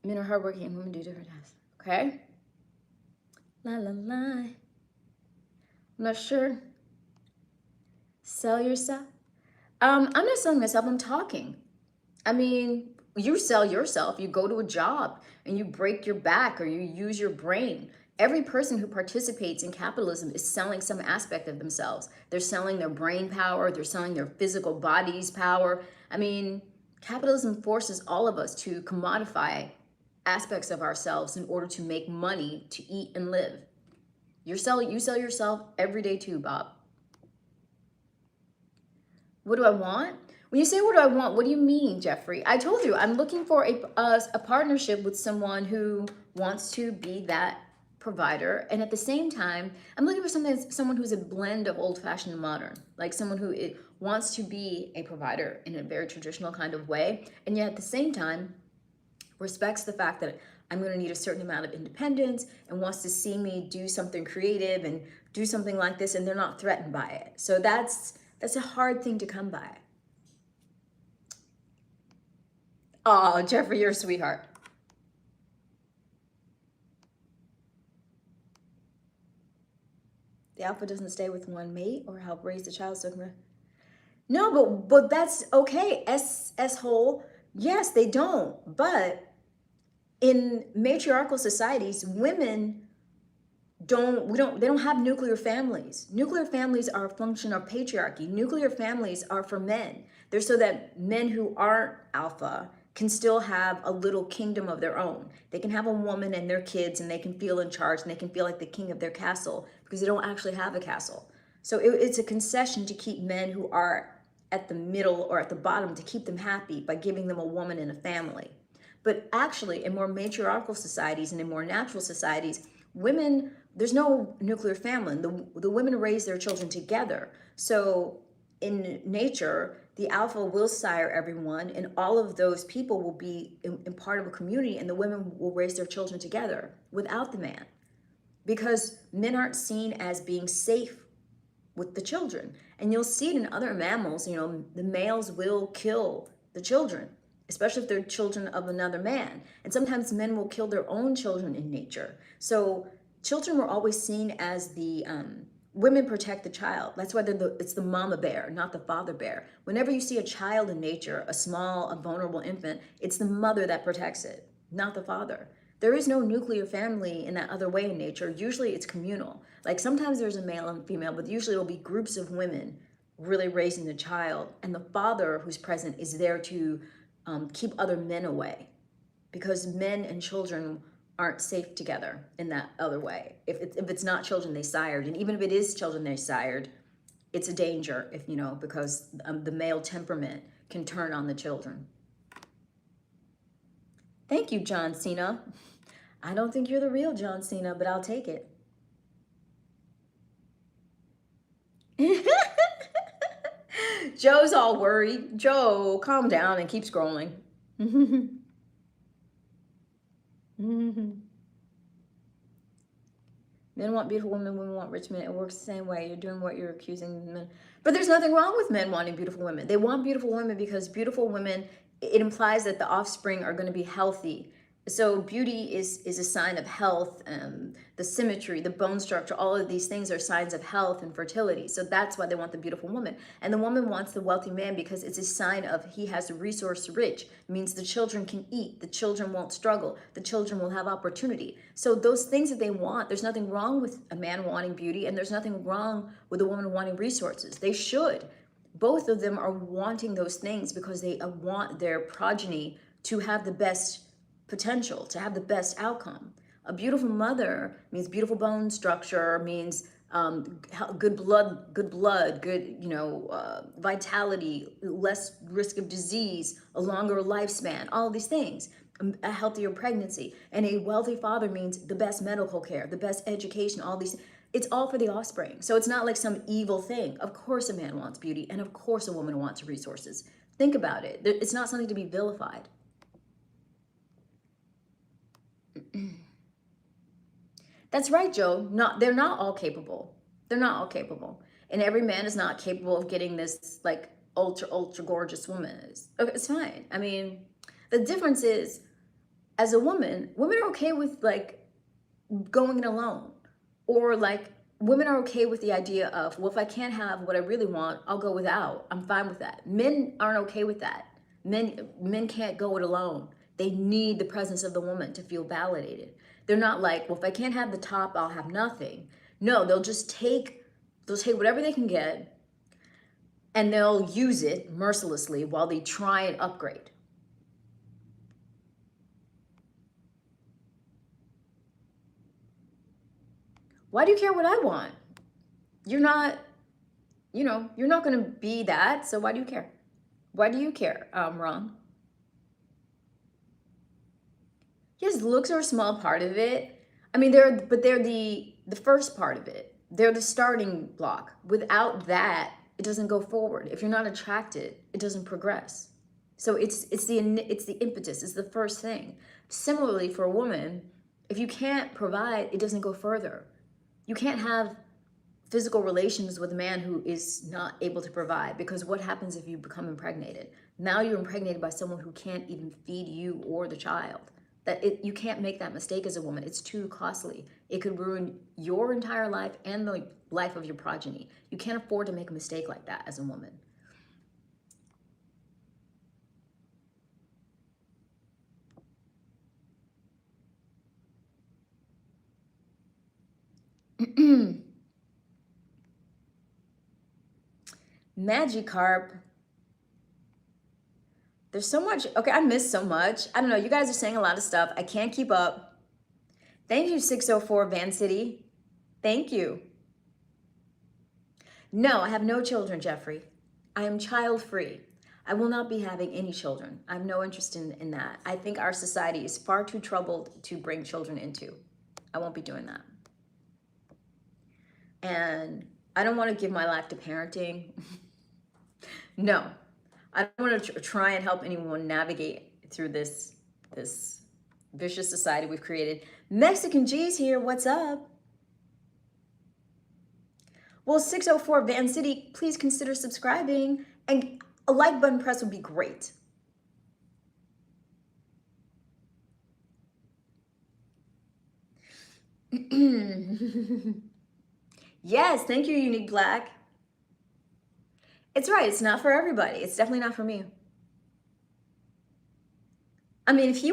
Men are hardworking and women do different tasks. Okay? La la la. I'm not sure. Sell yourself. I'm not selling myself, I'm talking. I mean, you sell yourself. You go to a job and you break your back or you use your brain. Every person who participates in capitalism is selling some aspect of themselves. They're selling their brain power. They're selling their physical body's power. I mean, capitalism forces all of us to commodify aspects of ourselves in order to make money to eat and live. You sell yourself every day too, Bob. What do I want? When you say what do I want, what do you mean, Jeffrey? I told you I'm looking for a partnership with someone who wants to be that provider, and at the same time, I'm looking for someone who's a blend of old-fashioned and modern, like someone who wants to be a provider in a very traditional kind of way, and yet at the same time respects the fact that I'm going to need a certain amount of independence and wants to see me do something creative and do something like this, and they're not threatened by it. So that's a hard thing to come by. Oh, Jeffrey, you're a sweetheart. The alpha doesn't stay with one mate or help raise the child. So no, but that's okay. S whole. Yes, they don't. But in matriarchal societies, women they don't have nuclear families. Nuclear families are a function of patriarchy. Nuclear families are for men. They're so that men who aren't alpha can still have a little kingdom of their own. They can have a woman and their kids, and they can feel in charge, and they can feel like the king of their castle because they don't actually have a castle. So it's a concession to keep men who are at the middle or at the bottom, to keep them happy by giving them a woman and a family. But actually, in more matriarchal societies and in more natural societies, women, there's no nuclear family. The women raise their children together. So in nature, the alpha will sire everyone, and all of those people will be in part of a community, and the women will raise their children together without the man, because men aren't seen as being safe with the children. And you'll see it in other mammals. You know, the males will kill the children, especially if they're children of another man. And sometimes men will kill their own children in nature. So children were always seen as the women protect the child. That's why it's the mama bear, not the father bear. Whenever you see a child in nature, a vulnerable infant, it's the mother that protects it, not the father. There is no nuclear family in that other way in nature. Usually it's communal. Like sometimes there's a male and female, but usually it'll be groups of women really raising the child. And the father who's present is there to keep other men away, because men and children aren't safe together in that other way. If it's not children they sired, and even if it is children they sired, it's a danger, because the male temperament can turn on the children. Thank you, John Cena. I don't think you're the real John Cena, but I'll take it. Joe's all worried. Joe, calm down and keep scrolling. Men want beautiful women, women want rich men. It works the same way. You're doing what you're accusing men. But there's nothing wrong with men wanting beautiful women. They want beautiful women because beautiful women, it implies that the offspring are going to be healthy. So beauty is a sign of health, the symmetry, the bone structure, all of these things are signs of health and fertility. So that's why they want the beautiful woman. And the woman wants the wealthy man because it's a sign of he has resource rich. It means the children can eat, the children won't struggle, the children will have opportunity. So those things that they want, there's nothing wrong with a man wanting beauty, and there's nothing wrong with a woman wanting resources. They should. Both of them are wanting those things because they want their progeny to have the best potential, to have the best outcome. A beautiful mother means beautiful bone structure, means good blood, good vitality, less risk of disease, a longer lifespan, all these things, a healthier pregnancy. And a wealthy father means the best medical care, the best education, all these. It's all for the offspring. So it's not like some evil thing. Of course a man wants beauty, and of course a woman wants resources. Think about it. It's not something to be vilified. That's right, Joe. They're not all capable. They're not all capable. And every man is not capable of getting this like ultra gorgeous woman. It's fine. I mean, the difference is, as a woman, women are okay with like going it alone, or like women are okay with the idea of, well, if I can't have what I really want, I'll go without. I'm fine with that. Men aren't okay with that. Men can't go it alone. They need the presence of the woman to feel validated. They're not like, well, if I can't have the top, I'll have nothing. No, they'll take whatever they can get, and they'll use it mercilessly while they try and upgrade. Why do you care what I want? You're not, you're not going to be that. So why do you care? Why do you care, Ron? Yes, looks are a small part of it. I mean, they're the first part of it. They're the starting block. Without that, it doesn't go forward. If you're not attracted, it doesn't progress. So it's the impetus. It's the first thing. Similarly, for a woman, if you can't provide, it doesn't go further. You can't have physical relations with a man who is not able to provide, because what happens if you become impregnated? Now you're impregnated by someone who can't even feed you or the child. You can't make that mistake as a woman. It's too costly. It could ruin your entire life and the life of your progeny. You can't afford to make a mistake like that as a woman. Magikarp. There's so much. Okay, I missed so much. I don't know. You guys are saying a lot of stuff. I can't keep up. Thank you, 604 Van City. Thank you. No, I have no children, Jeffrey. I am child free. I will not be having any children. I have no interest in that. I think our society is far too troubled to bring children into. I won't be doing that. And I don't want to give my life to parenting. No, I don't want to try and help anyone navigate through this vicious society we've created. Mexican G's here, what's up? Well, 604 Van City, please consider subscribing, and a like button press would be great. Yes, thank you, Unique Black. It's right, it's not for everybody. It's definitely not for me. I mean, if he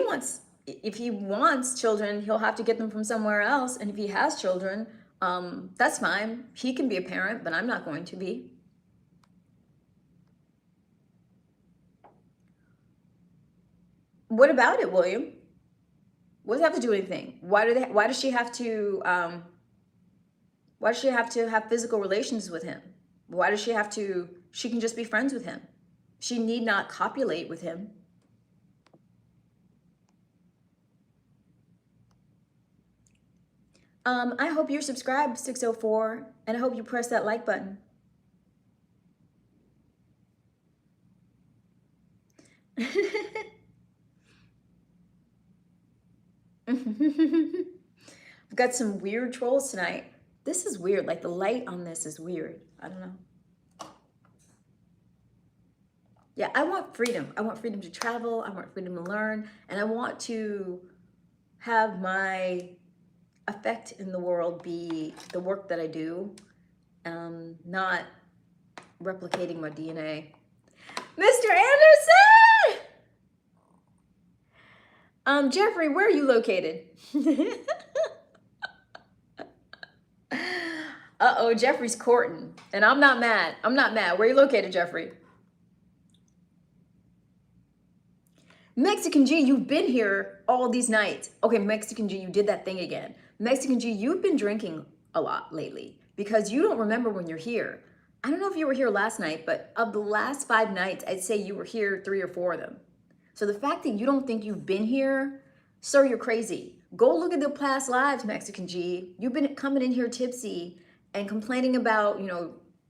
wants children, he'll have to get them from somewhere else. And if he has children, that's fine. He can be a parent, but I'm not going to be. What about it, William? What does it have to do with anything? Why does she have to have physical relations with him? Why does she have to? She can just be friends with him. She need not copulate with him. I hope you're subscribed, 604, and I hope you press that like button. We've got some weird trolls tonight. This is weird. Like, the light on this is weird. I don't know. Yeah, I want freedom. I want freedom to travel. I want freedom to learn. And I want to have my effect in the world be the work that I do, not replicating my DNA. Mr. Anderson! Jeffrey, where are you located? Uh-oh, Jeffrey's courting. And I'm not mad. I'm not mad. Where are you located, Jeffrey? Mexican G, you've been here all these nights. Okay, Mexican G, you did that thing again. Mexican G, you've been drinking a lot lately because you don't remember when you're here. I don't know if you were here last night, but of the last 5 nights, I'd say you were here 3 or 4 of them. So the fact that you don't think you've been here, sir, you're crazy. Go look at the past lives, Mexican G. You've been coming in here tipsy and complaining about,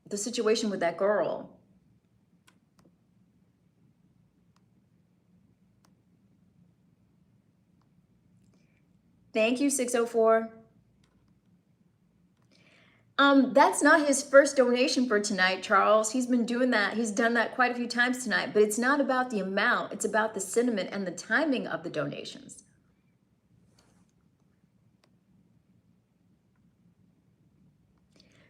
the situation with that girl. Thank you, 604. That's not his first donation for tonight, Charles. He's been doing that. He's done that quite a few times tonight, but it's not about the amount. It's about the sentiment and the timing of the donations.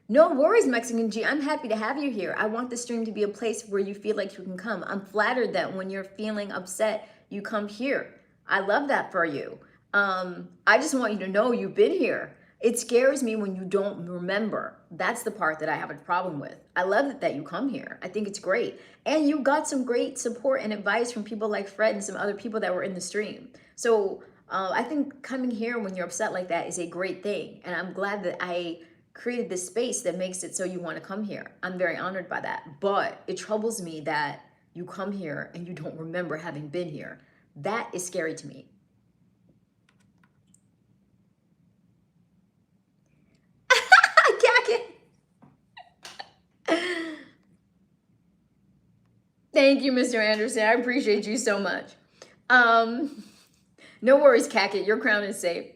No worries, Mexican G. I'm happy to have you here. I want the stream to be a place where you feel like you can come. I'm flattered that when you're feeling upset, you come here. I love that for you. I just want you to know you've been here. It scares me when you don't remember. That's the part that I have a problem with. I love that you come here. I think it's great. And you got some great support and advice from people like Fred and some other people that were in the stream. So I think coming here when you're upset like that is a great thing. And I'm glad that I created this space that makes it so you want to come here. I'm very honored by that. But it troubles me that you come here and you don't remember having been here. That is scary to me. Thank you, Mr. Anderson. I appreciate you so much. No worries, Cacket. Your crown is safe.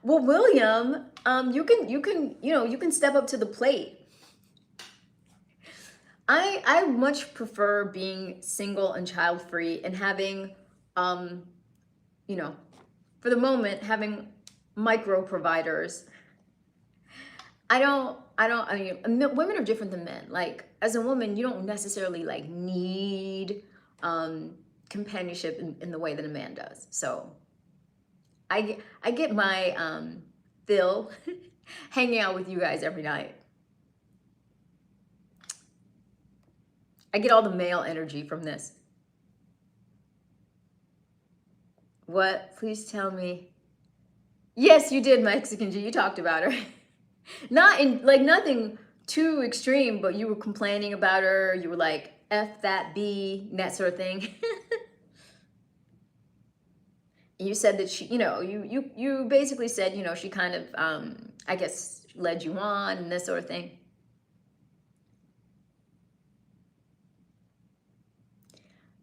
Well, William, you can step up to the plate. I much prefer being single and child free and having, you know, for the moment, having micro providers. I mean, women are different than men. Like, as a woman, you don't necessarily like need companionship in the way that a man does. So I get my fill hanging out with you guys every night. I get all the male energy from this. What? Please tell me. Yes, you did, Mexican G. You talked about her. Not in, like, nothing too extreme, but you were complaining about her. You were like, F that B, that sort of thing. You said that she, you basically said, she kind of, I guess, led you on and this sort of thing.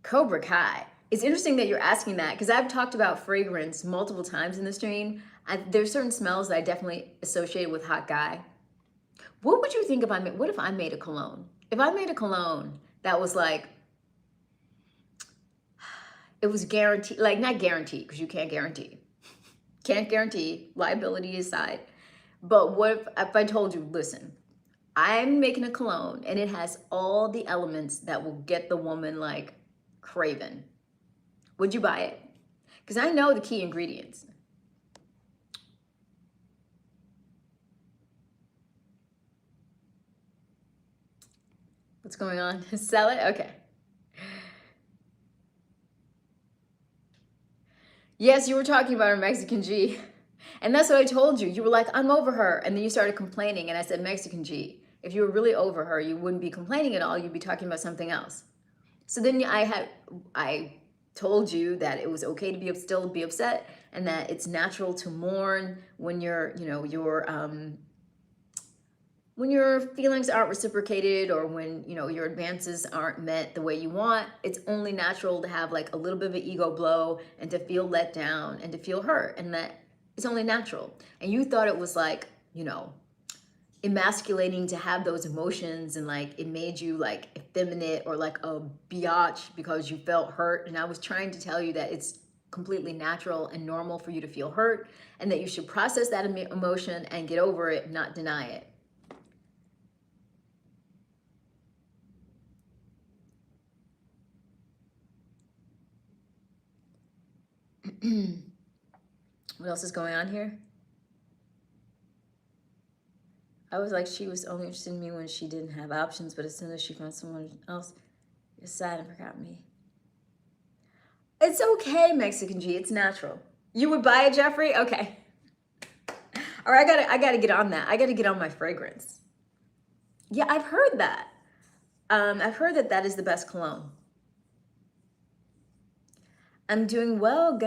Cobra Kai. It's interesting that you're asking that because I've talked about fragrance multiple times in the stream. There's certain smells that I definitely associate with hot guy. What would you think what if I made a cologne? If I made a cologne that was like, it was guaranteed, like not guaranteed because you can't guarantee. Can't guarantee, liability aside. But what if I told you, listen, I'm making a cologne and it has all the elements that will get the woman like craving. Would you buy it? Because I know the key ingredients. What's going on? Sell it? Okay. Yes, you were talking about her, Mexican G. And that's what I told you. You were like, I'm over her. And then you started complaining. And I said, Mexican G, if you were really over her, you wouldn't be complaining at all. You'd be talking about something else. So then I told you that it was okay to still be upset and that it's natural to mourn when when your feelings aren't reciprocated or when your advances aren't met the way you want. It's only natural to have like a little bit of an ego blow and to feel let down and to feel hurt, and that it's only natural. And you thought it was like emasculating to have those emotions, and like it made you like effeminate or like a biatch because you felt hurt. And I was trying to tell you that it's completely natural and normal for you to feel hurt, and that you should process that emotion and get over it, not deny it. What else is going on here? I was like, she was only interested in me when she didn't have options, but as soon as she found someone else, decided and forgot me. It's okay, Mexican G. It's natural. You would buy it, Jeffrey? Okay. All right, I gotta get on that. I gotta get on my fragrance. Yeah, I've heard that. I've heard that is the best cologne. I'm doing well,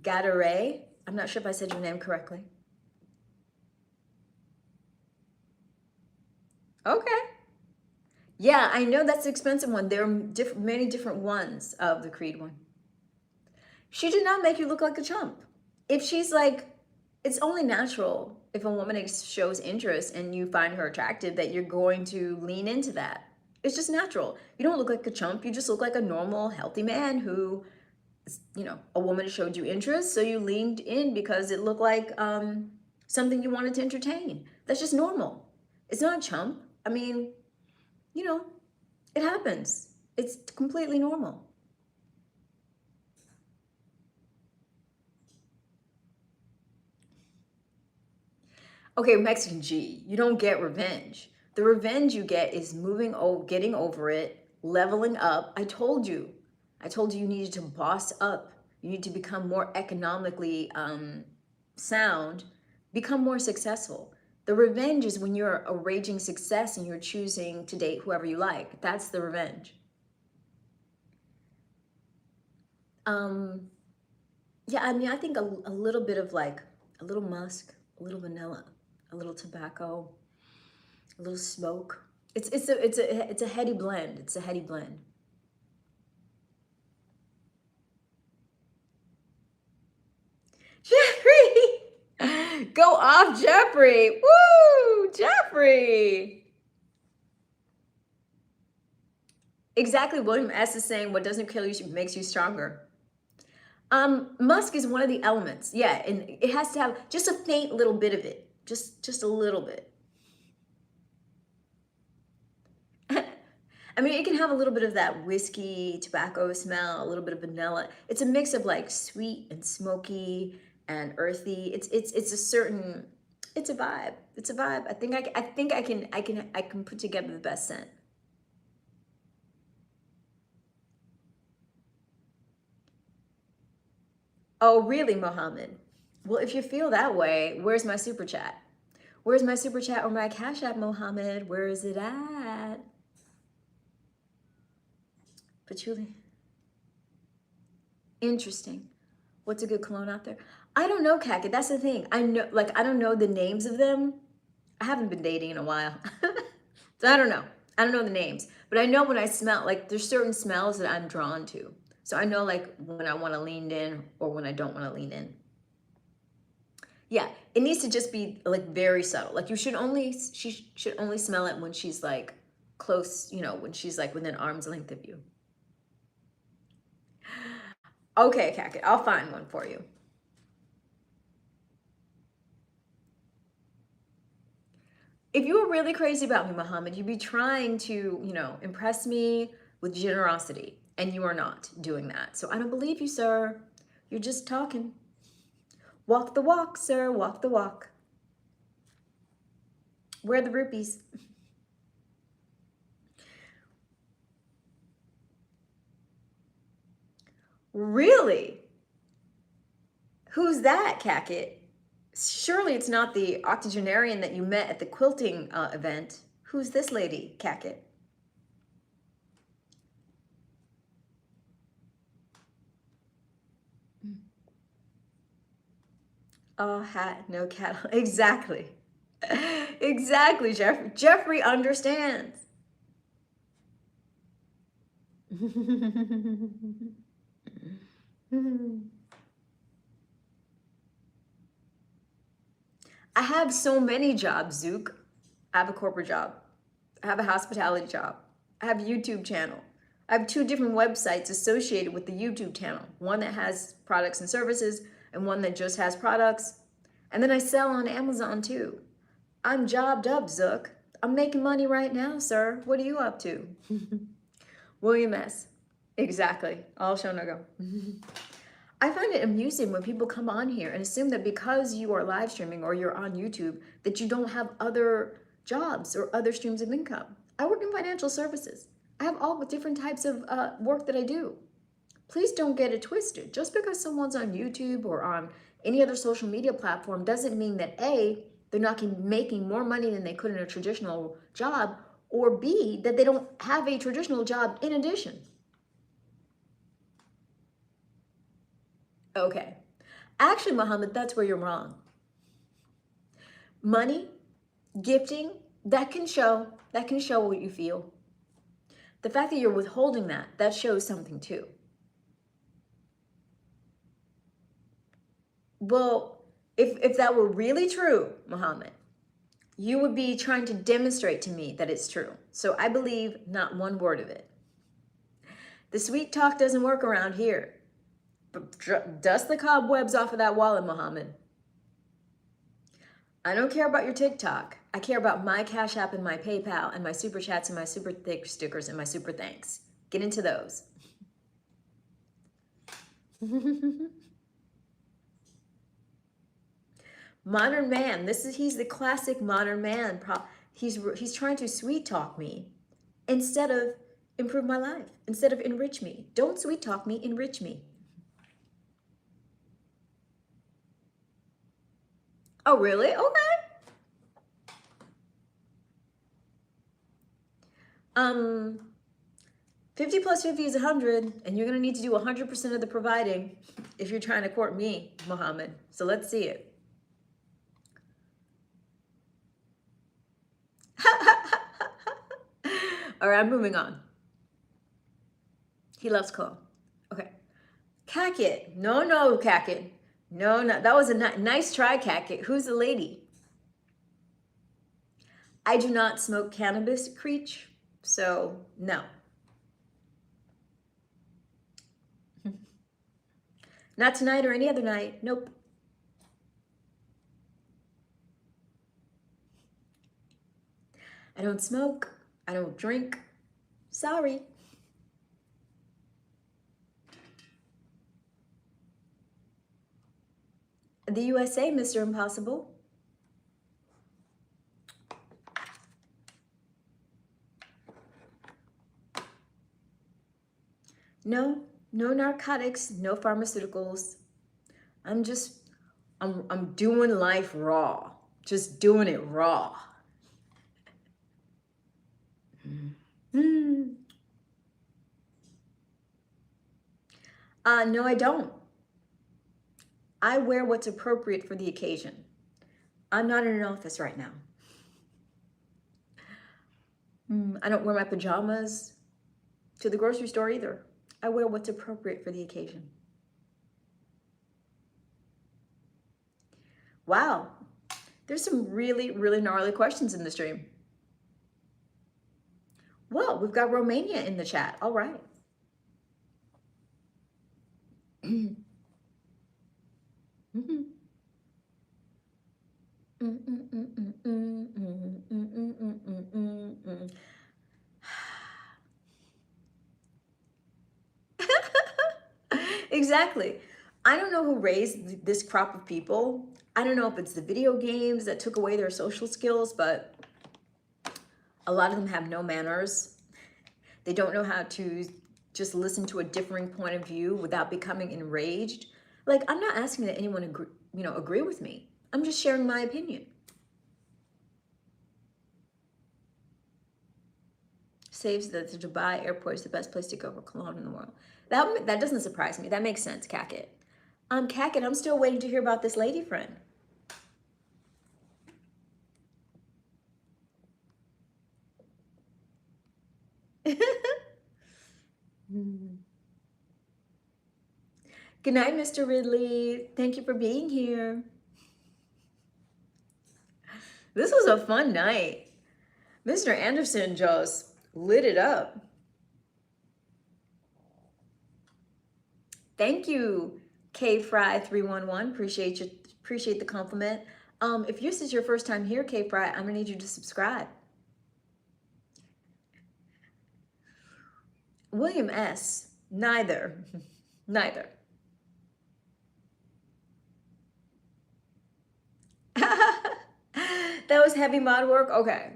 Gadare. I'm not sure if I said your name correctly. Okay. Yeah, I know that's the expensive one. There are many different ones of the Creed one. She did not make you look like a chump. If she's like, it's only natural if a woman shows interest and you find her attractive that you're going to lean into that. It's just natural. You don't look like a chump. You just look like a normal, healthy man who, a woman showed you interest, so you leaned in because it looked like something you wanted to entertain. That's just normal. It's not a chump. I mean, it happens. It's completely normal. Okay, Mexican G, you don't get revenge. The revenge you get is getting over it, leveling up. I told you you needed to boss up. You need to become more economically sound, become more successful. The revenge is when you're a raging success and you're choosing to date whoever you like. That's the revenge. Yeah, I mean, I think a little bit of like a little musk, a little vanilla, a little tobacco, a little smoke. It's a heady blend. It's a heady blend. Jeffrey! Go off, Jeffrey! Woo! Jeffrey! Exactly. William S. is saying what doesn't kill you makes you stronger. Musk is one of the elements. Yeah, and it has to have just a faint little bit of it. Just a little bit. I mean, it can have a little bit of that whiskey, tobacco smell, a little bit of vanilla. It's a mix of like sweet and smoky and earthy. It's a certain, it's a vibe. It's a vibe. I can put together the best scent. Oh, really, Mohammed? Well, if you feel that way, where's my super chat? Where's my super chat or my Cash App, Mohammed? Where is it at? Patchouli. Interesting. What's a good cologne out there? I don't know, Kaka. That's the thing. I don't know the names of them. I haven't been dating in a while. So I don't know. I don't know the names. But I know when I smell, like there's certain smells that I'm drawn to. So I know like when I want to lean in or when I don't want to lean in. Yeah, it needs to just be like very subtle. Like she should only smell it when she's like close, when she's like within arm's length of you. Okay, Kaka, I'll find one for you. If you were really crazy about me, Muhammad, you'd be trying to, impress me with generosity, and you are not doing that. So I don't believe you, sir. You're just talking. Walk the walk, sir. Walk the walk. Where are the rupees? Really? Who's that, Cacket? Surely it's not the octogenarian that you met at the quilting event. Who's this lady, Cacket? Oh, hat, no cattle. Exactly. Exactly, Jeffrey. Jeffrey understands. I have so many jobs, Zook. I have a corporate job. I have a hospitality job. I have a YouTube channel. I have 2 different websites associated with the YouTube channel. One that has products and services and one that just has products. And then I sell on Amazon too. I'm jobbed up, Zook. I'm making money right now, sir. What are you up to? William S. Exactly. All show no go. I find it amusing when people come on here and assume that because you are live streaming or you're on YouTube, that you don't have other jobs or other streams of income. I work in financial services. I have all the different types of work that I do. Please don't get it twisted. Just because someone's on YouTube or on any other social media platform doesn't mean that A, they're not making more money than they could in a traditional job, or B, that they don't have a traditional job in addition. Okay. Actually, Muhammad, that's where you're wrong. Money, gifting, that can show what you feel. The fact that you're withholding that shows something too. Well, if that were really true, Muhammad, you would be trying to demonstrate to me that it's true. So I believe not one word of it. The sweet talk doesn't work around here. But dust the cobwebs off of that wallet, Muhammad. I don't care about your TikTok. I care about my Cash App and my PayPal and my Super Chats and my Super Thick stickers and my Super Thanks. Get into those. Modern man. He's the classic modern man. He's trying to sweet talk me instead of improve my life instead of enrich me. Don't sweet talk me, enrich me. Oh, really? Okay. 50 plus 50 is 100, and you're gonna need to do 100% of the providing if you're trying to court me, Muhammad. So let's see it. All right, I'm moving on. He loves cologne. Okay. Cackett. No, Cackett. No, that was a nice try, Cackett. Who's the lady? I do not smoke cannabis, Creech, so no. Not tonight or any other night. Nope. I don't smoke. I don't drink. Sorry. The USA, Mr. Impossible. No narcotics, no pharmaceuticals. I'm doing life raw. Just doing it raw. No, I don't. I wear what's appropriate for the occasion. I'm not in an office right now. I don't wear my pajamas to the grocery store either. I wear what's appropriate for the occasion. Wow, there's some really, really gnarly questions in the stream. Well, we've got Romania in the chat. All right. Exactly. I don't know who raised this crop of people. I don't know if it's the video games that took away their social skills, but a lot of them have no manners. They don't know how to just listen to a differing point of view without becoming enraged. Like, I'm not asking that anyone agree with me. I'm just sharing my opinion. Saves that the Dubai airport is the best place to go for cologne in the world. That doesn't surprise me. That makes sense, Cackett. Cackett, I'm still waiting to hear about this lady friend. Good night, Mr. Ridley. Thank you for being here. This was a fun night. Mr. Anderson just lit it up. Thank you, KFry311. Appreciate the compliment. If this is your first time here, KFry, I'm gonna need you to subscribe. William S. Neither. Neither. That was heavy mod work? Okay.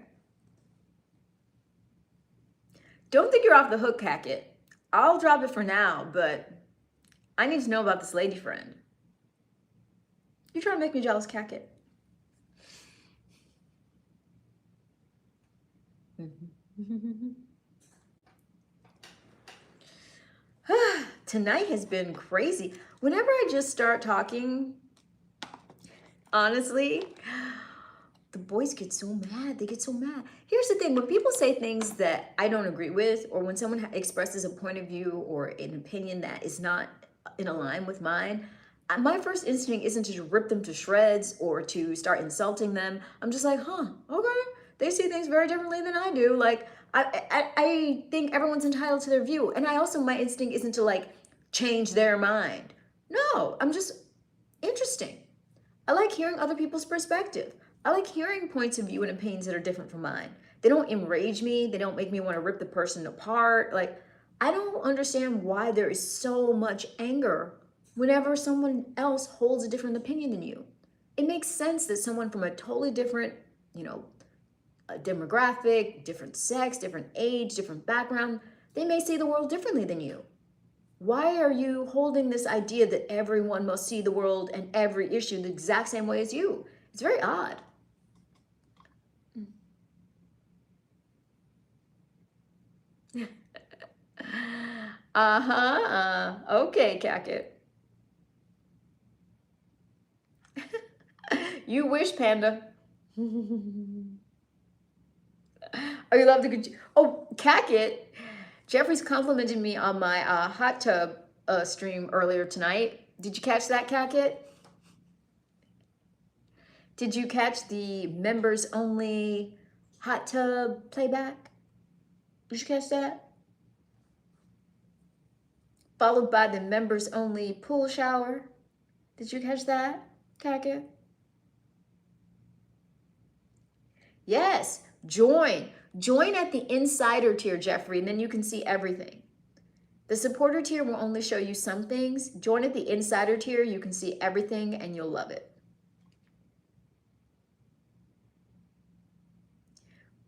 Don't think you're off the hook, Cackett. I'll drop it for now, but I need to know about this lady friend. You're trying to make me jealous, Cackett. Tonight has been crazy. Whenever I just start talking, honestly, the boys get so mad. They get so mad. Here's the thing. When people say things that I don't agree with, or when someone expresses a point of view or an opinion that is not in line with mine, my first instinct isn't to rip them to shreds or to start insulting them. I'm just like, okay. They see things very differently than I do. Like, I think everyone's entitled to their view. And my instinct isn't to like change their mind. No, I'm just interesting. I like hearing other people's perspective. I like hearing points of view and opinions that are different from mine. They don't enrage me. They don't make me want to rip the person apart. Like, I don't understand why there is so much anger whenever someone else holds a different opinion than you. It makes sense that someone from a totally different, a demographic, different sex, different age, different background, They may see the world differently than you. Why are you holding this idea that everyone must see the world and every issue the exact same way as you? It's very odd. Okay, Cacket. You wish, Panda. Oh, you love the... Oh, Cacket. Jeffrey's complimented me on my hot tub stream earlier tonight. Did you catch that, Cacket? Did you catch the members only hot tub playback? Did you catch that? Followed by the members only pool shower. Did you catch that, Cacket? Yes, join. Join at the insider tier, Jeffrey, and then you can see everything. The supporter tier will only show you some things. Join at the insider tier, you can see everything and you'll love it.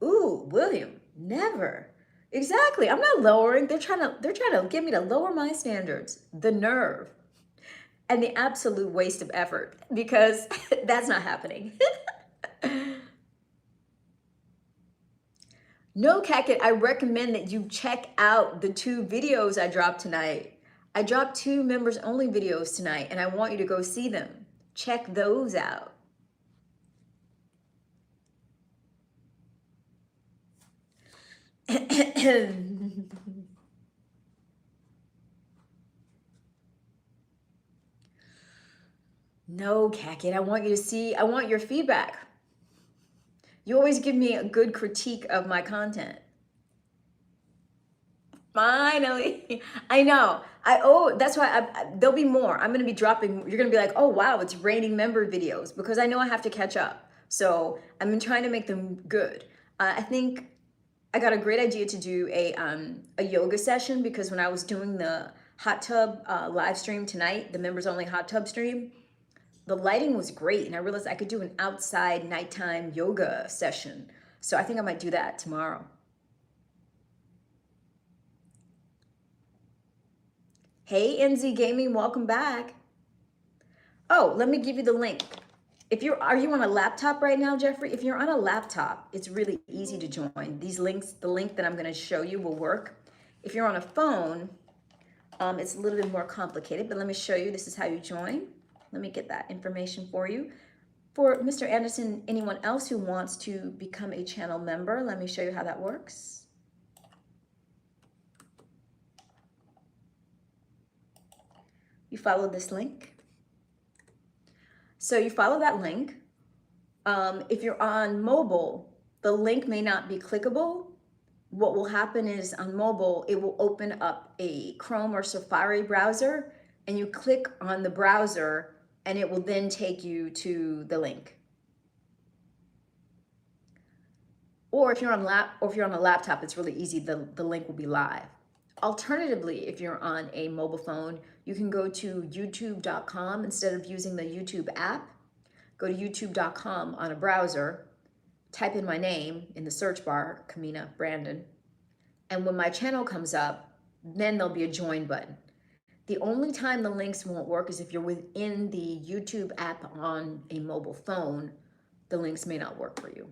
Ooh, William, never. Exactly. I'm not lowering. They're trying to get me to lower my standards. The nerve and the absolute waste of effort, because that's not happening. No, Cacket, I recommend that you check out the 2 videos I dropped tonight. I dropped 2 members only videos tonight and I want you to go see them. Check those out. No, Cacket, I want your feedback. You always give me a good critique of my content. Finally, I know. That's why there'll be more. I'm gonna be dropping, you're gonna be like, oh wow, it's raining member videos, because I know I have to catch up. So I've been trying to make them good. I think I got a great idea to do a yoga session, because when I was doing the hot tub live stream tonight, the members only hot tub stream, the lighting was great, and I realized I could do an outside nighttime yoga session. So I think I might do that tomorrow. Hey, NZ Gaming, welcome back. Oh, let me give you the link. Are you on a laptop right now, Jeffrey? If you're on a laptop, it's really easy to join. These links, the link that I'm going to show you will work. If you're on a phone, it's a little bit more complicated, but let me show you. This is how you join. Let me get that information for you. For Mr. Anderson, anyone else who wants to become a channel member, let me show you how that works. You follow this link. So you follow that link. If you're on mobile, the link may not be clickable. What will happen is on mobile, it will open up a Chrome or Safari browser, and you click on the browser and it will then take you to the link. Or if you're on a laptop, it's really easy. The link will be live. Alternatively, if you're on a mobile phone, you can go to youtube.com instead of using the YouTube app. Go to youtube.com on a browser, type in my name in the search bar, Kamina Brandon, and when my channel comes up, then there'll be a join button. The only time the links won't work is if you're within the YouTube app on a mobile phone. The links may not work for you.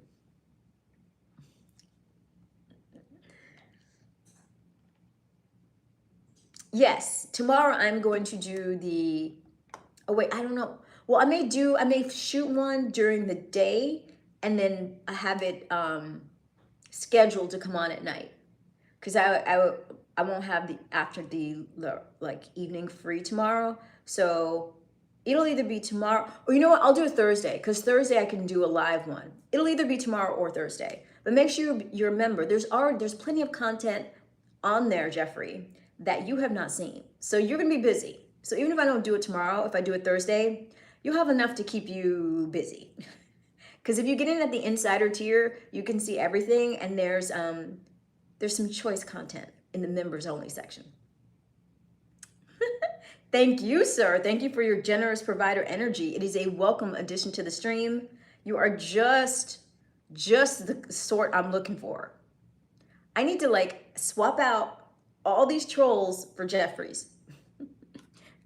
Yes, tomorrow I'm going to do the, oh wait, I don't know. Well, I may shoot one during the day and then I have it scheduled to come on at night. Because I won't have after the like evening free tomorrow. So it'll either be tomorrow, or you know what, I'll do it Thursday, because Thursday I can do a live one. It'll either be tomorrow or Thursday. But make sure you remember, there's plenty of content on there, Jeffrey, that you have not seen. So you're gonna be busy. So even if I don't do it tomorrow, if I do it Thursday, you'll have enough to keep you busy. Because if you get in at the insider tier, you can see everything, and there's some choice content in the members only section. Thank you, sir. Thank you for your generous provider energy. It is a welcome addition to the stream. You are just the sort I'm looking for. I need to like swap out all these trolls for Jeffries.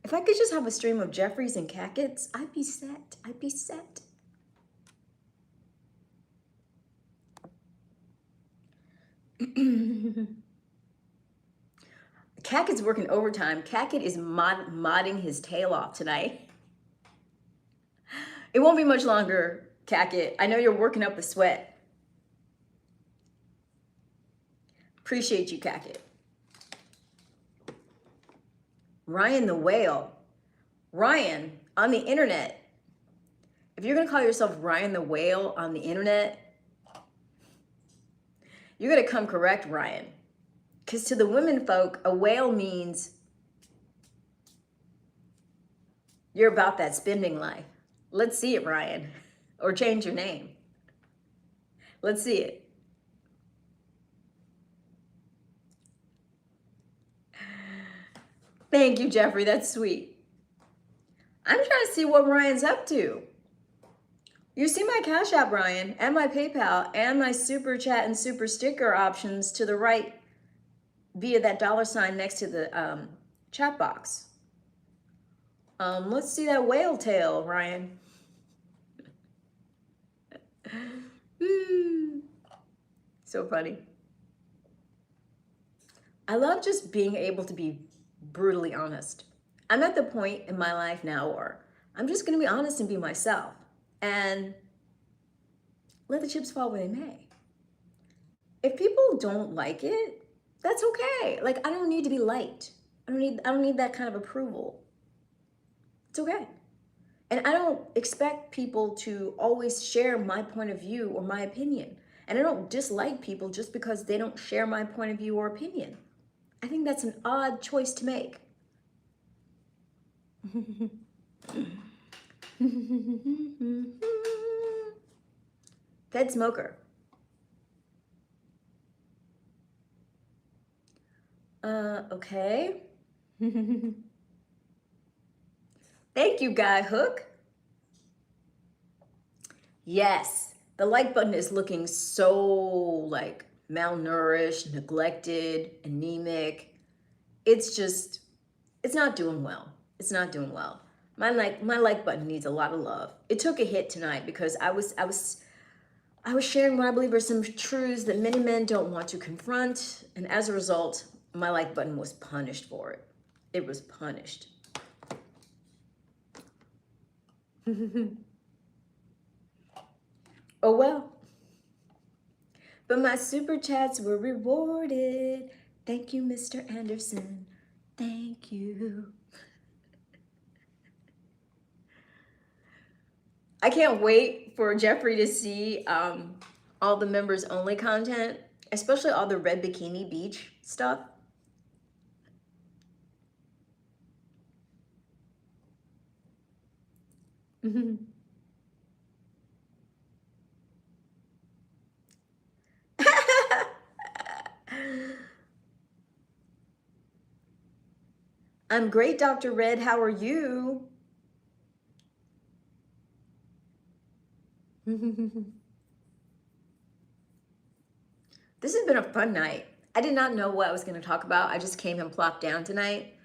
If I could just have a stream of Jeffries and Cackets, I'd be set. I'd be set. Cacket's working overtime. Cacket is modding his tail off tonight. It won't be much longer, Cacket. I know you're working up a sweat. Appreciate you, Cacket. Ryan the Whale. Ryan, on the internet. If you're gonna call yourself Ryan the Whale on the internet, you're gonna come correct, Ryan. Because to the women folk, a whale means you're about that spending life. Let's see it, Ryan. Or change your name. Let's see it. Thank you, Jeffrey. That's sweet. I'm trying to see what Ryan's up to. You see my Cash App, Ryan, and my PayPal, and my Super Chat and Super Sticker options to the right via that $sign next to the chat box. Let's see that whale tail, Ryan. So funny. I love just being able to be brutally honest. I'm at the point in my life now where I'm just going to be honest and be myself and let the chips fall where they may. If people don't like it, that's okay. Like, I don't need to be liked. I don't need that kind of approval. It's okay. And I don't expect people to always share my point of view or my opinion. And I don't dislike people just because they don't share my point of view or opinion. I think that's an odd choice to make. Fed Smoker. Okay. Thank you, Guy Hook. Yes, the like button is looking so like malnourished, neglected, anemic. It's not doing well. It's not doing well. My like button needs a lot of love. It took a hit tonight because I was sharing what I believe are some truths that many men don't want to confront, and as a result, my like button was punished for it. It was punished. Oh well. But my super chats were rewarded. Thank you, Mr. Anderson. Thank you. I can't wait for Jeffrey to see all the members only content, especially all the red bikini beach stuff. I'm great, Dr. Red. How are you? This has been a fun night. I did not know what I was going to talk about. I just came and plopped down tonight.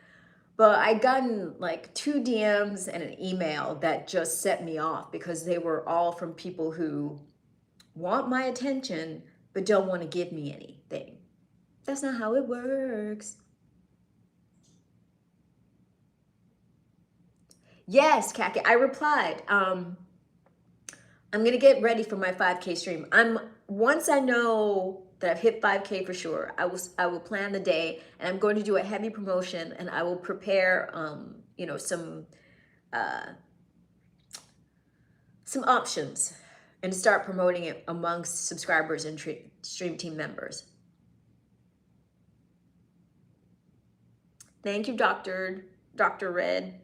But I gotten like 2 DMs and an email that just set me off because they were all from people who want my attention but don't want to give me anything. That's not how it works. Yes, Kaki, I replied. I'm gonna get ready for my 5K stream. Once I know that I've hit 5K for sure, I will plan the day, and I'm going to do a heavy promotion, and I will prepare you know, some options and start promoting it amongst subscribers and stream team members. Thank you, Dr. Red.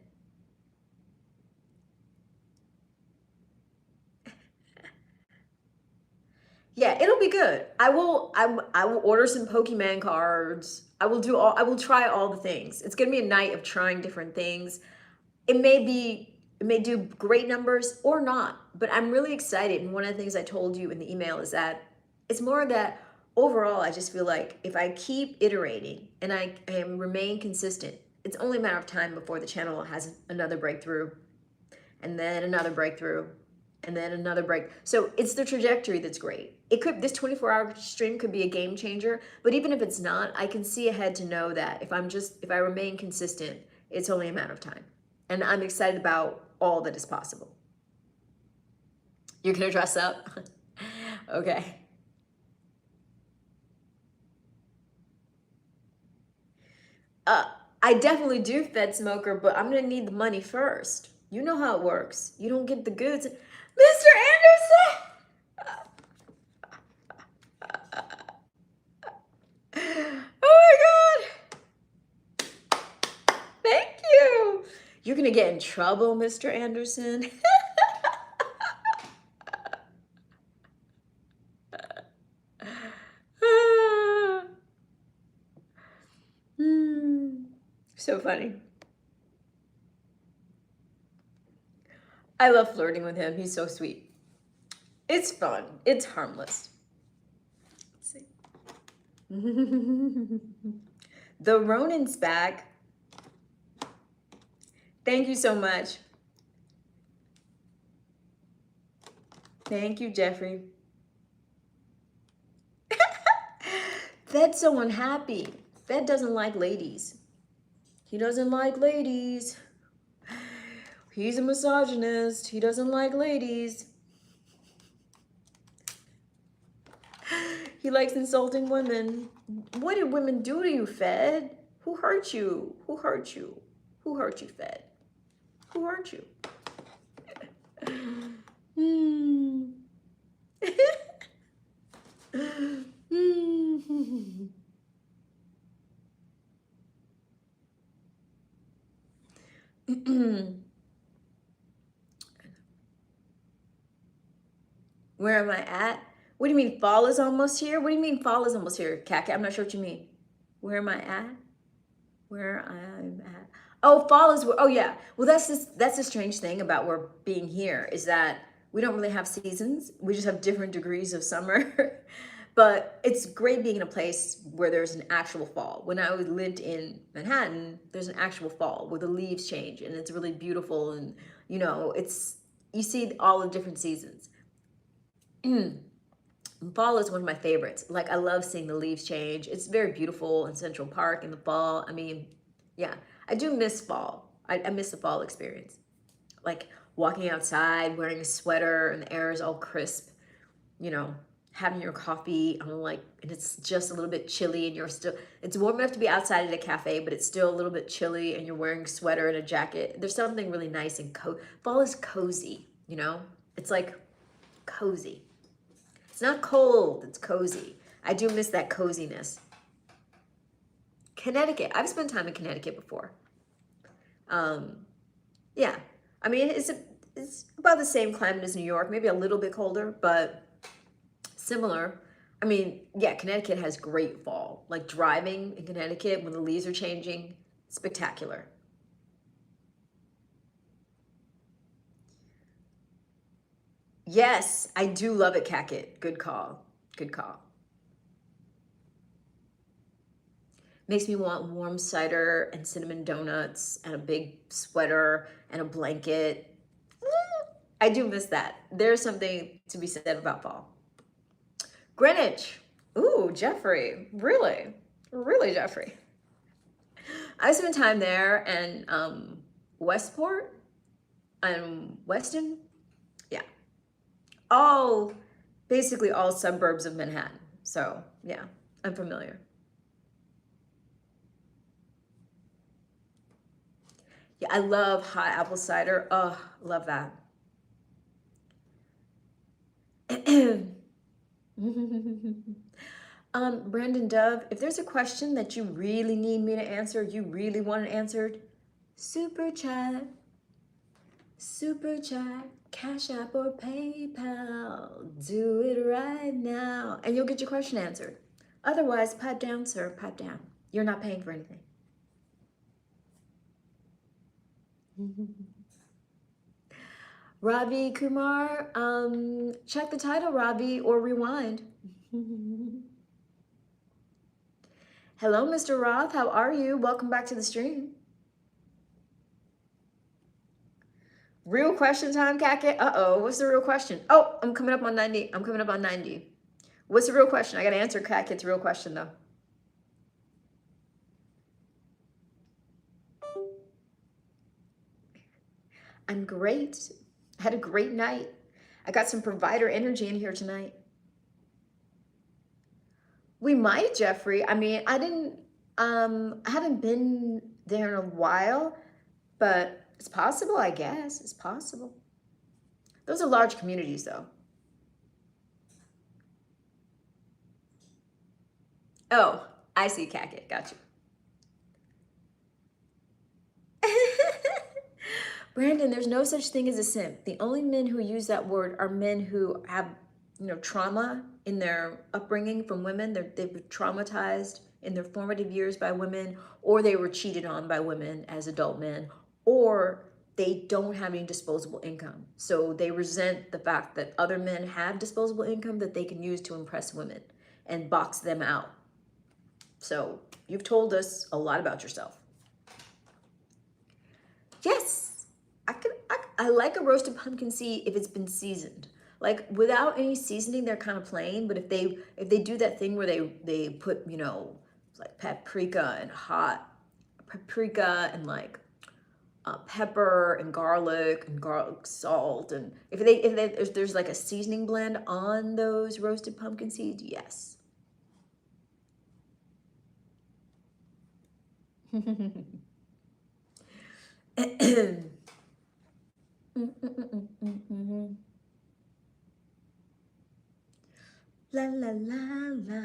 Yeah, it'll be good. I will order some Pokemon cards. I will try all the things. It's gonna be a night of trying different things. It may do great numbers or not, but I'm really excited. And one of the things I told you in the email is that it's more of that overall, I just feel like if I keep iterating and I remain consistent, it's only a matter of time before the channel has another breakthrough, and then another breakthrough, and then another break. So it's the trajectory that's great. It could, this 24-hour stream could be a game changer, but even if it's not, I can see ahead to know that if I remain consistent, it's only a matter of time. And I'm excited about all that is possible. You're gonna dress up? Okay. I definitely do, Fed Smoker, but I'm gonna need the money first. You know how it works. You don't get the goods. Mr. Anderson! Oh my God! Thank you! You're gonna get in trouble, Mr. Anderson. So funny. I love flirting with him. He's so sweet. It's fun. It's harmless. Let's see. The Ronin's back. Thank you so much. Thank you, Jeffrey. Fed's so unhappy. Fed doesn't like ladies. He doesn't like ladies. He's a misogynist. He doesn't like ladies. He likes insulting women. What did women do to you, Fed? Who hurt you? Who hurt you? Who hurt you, Fed? Who hurt you? Where am I at? What do you mean fall is almost here? What do you mean fall is almost here, Kaka? I'm not sure what you mean. Where am I at? Where I'm at. Oh, fall is, oh yeah. Well, that's the strange thing about where being here is that we don't really have seasons. We just have different degrees of summer. But it's great being in a place where there's an actual fall. When I lived in Manhattan, there's an actual fall where the leaves change and it's really beautiful, and you know, you see all the different seasons. Fall is one of my favorites. Like, I love seeing the leaves change. It's very beautiful in Central Park in the fall. I mean, yeah, I do miss fall. I miss the fall experience. Like walking outside, wearing a sweater, and the air is all crisp, you know, having your coffee, and it's just a little bit chilly, and it's warm enough to be outside at a cafe, but it's still a little bit chilly, and you're wearing a sweater and a jacket. There's something really nice and fall is cozy, you know? It's like cozy. It's not cold, it's cozy. I do miss that coziness. Connecticut, I've spent time in Connecticut before. Yeah, I mean, it's about the same climate as New York, maybe a little bit colder, but similar. I mean, yeah, Connecticut has great fall. Like driving in Connecticut when the leaves are changing, spectacular. Yes, I do love it, Cacket. Good call. Good call. Makes me want warm cider and cinnamon donuts and a big sweater and a blanket. I do miss that. There's something to be said about fall. Greenwich. Ooh, Jeffrey. Really? Really, Jeffrey? I spent time there, and Westport and Weston. Yeah. Basically all suburbs of Manhattan. So yeah, I'm familiar. Yeah, I love hot apple cider. Oh, love that. Brandon Dove, if there's a question that you really need me to answer, you really want it answered, super chat, Cash App or PayPal, do it right now, and you'll get your question answered. Otherwise, pipe down, sir, pipe down. You're not paying for anything. Ravi Kumar, check the title, Ravi, or rewind. Hello, Mr. Roth. How are you? Welcome back to the stream. Real question time, Kakat. Uh-oh, what's the real question? Oh, I'm coming up on 90. I'm coming up on 90. What's the real question? I got to answer Kakat's real question, though. I'm great. I had a great night. I got some provider energy in here tonight. We might, Jeffrey. I mean, I haven't been there in a while, but it's possible, I guess. It's possible. Those are large communities, though. Oh, I see, Kakat. Got you. Brandon, there's no such thing as a simp. The only men who use that word are men who have, trauma in their upbringing from women. They've been traumatized in their formative years by women, or they were cheated on by women as adult men, or they don't have any disposable income. So they resent the fact that other men have disposable income that they can use to impress women and box them out. So you've told us a lot about yourself. Yes, I like a roasted pumpkin seed if it's been seasoned. Like without any seasoning, they're kind of plain. But if they do that thing where they put like paprika and like pepper and garlic salt, and if there's like a seasoning blend on those roasted pumpkin seeds, yes. La la la la.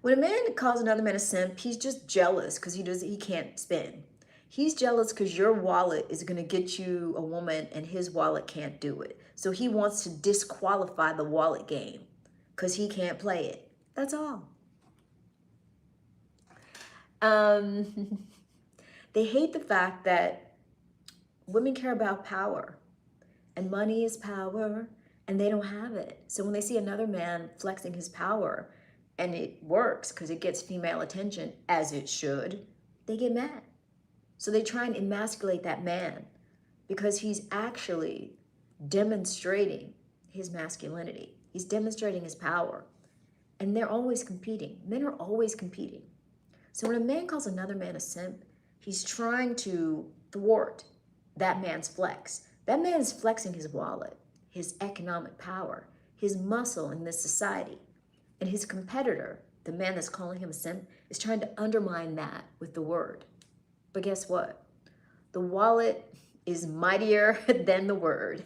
When a man calls another man a simp, he's just jealous because he can't spend. He's jealous because your wallet is gonna get you a woman and his wallet can't do it. So he wants to disqualify the wallet game because he can't play it. That's all. They hate the fact that women care about power, and money is power, and they don't have it. So when they see another man flexing his power and it works because it gets female attention, as it should, they get mad. So they try and emasculate that man because he's actually demonstrating his masculinity. He's demonstrating his power. And they're always competing. Men are always competing. So when a man calls another man a simp, he's trying to thwart that man's flex. That man is flexing his wallet, his economic power, his muscle in this society. And his competitor, the man that's calling him a simp, is trying to undermine that with the word. But guess what? The wallet is mightier than the word.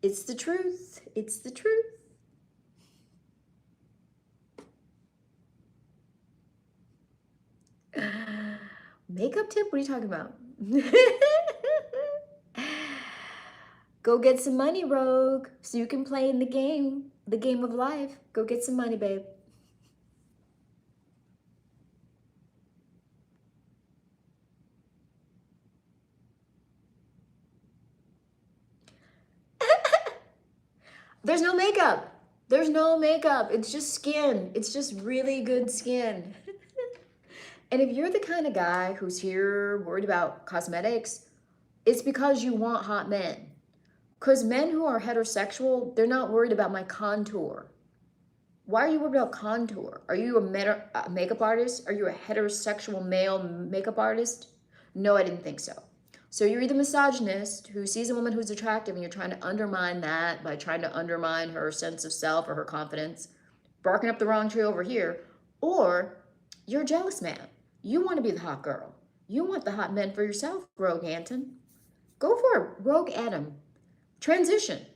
It's the truth. It's the truth. Makeup tip? What are you talking about? Go get some money, Rogue, so you can play in the game of life. Go get some money, babe. There's no makeup. There's no makeup. It's just skin. It's just really good skin. And if you're the kind of guy who's here worried about cosmetics, it's because you want hot men. Because men who are heterosexual, they're not worried about my contour. Why are you worried about contour? Are you a makeup artist? Are you a heterosexual male makeup artist? No, I didn't think so. So you're either a misogynist who sees a woman who's attractive and you're trying to undermine that by trying to undermine her sense of self or her confidence, barking up the wrong tree over here, or you're a jealous man. You want to be the hot girl. You want the hot men for yourself, Rogue Anton. Go for it, Rogue Adam. Transition,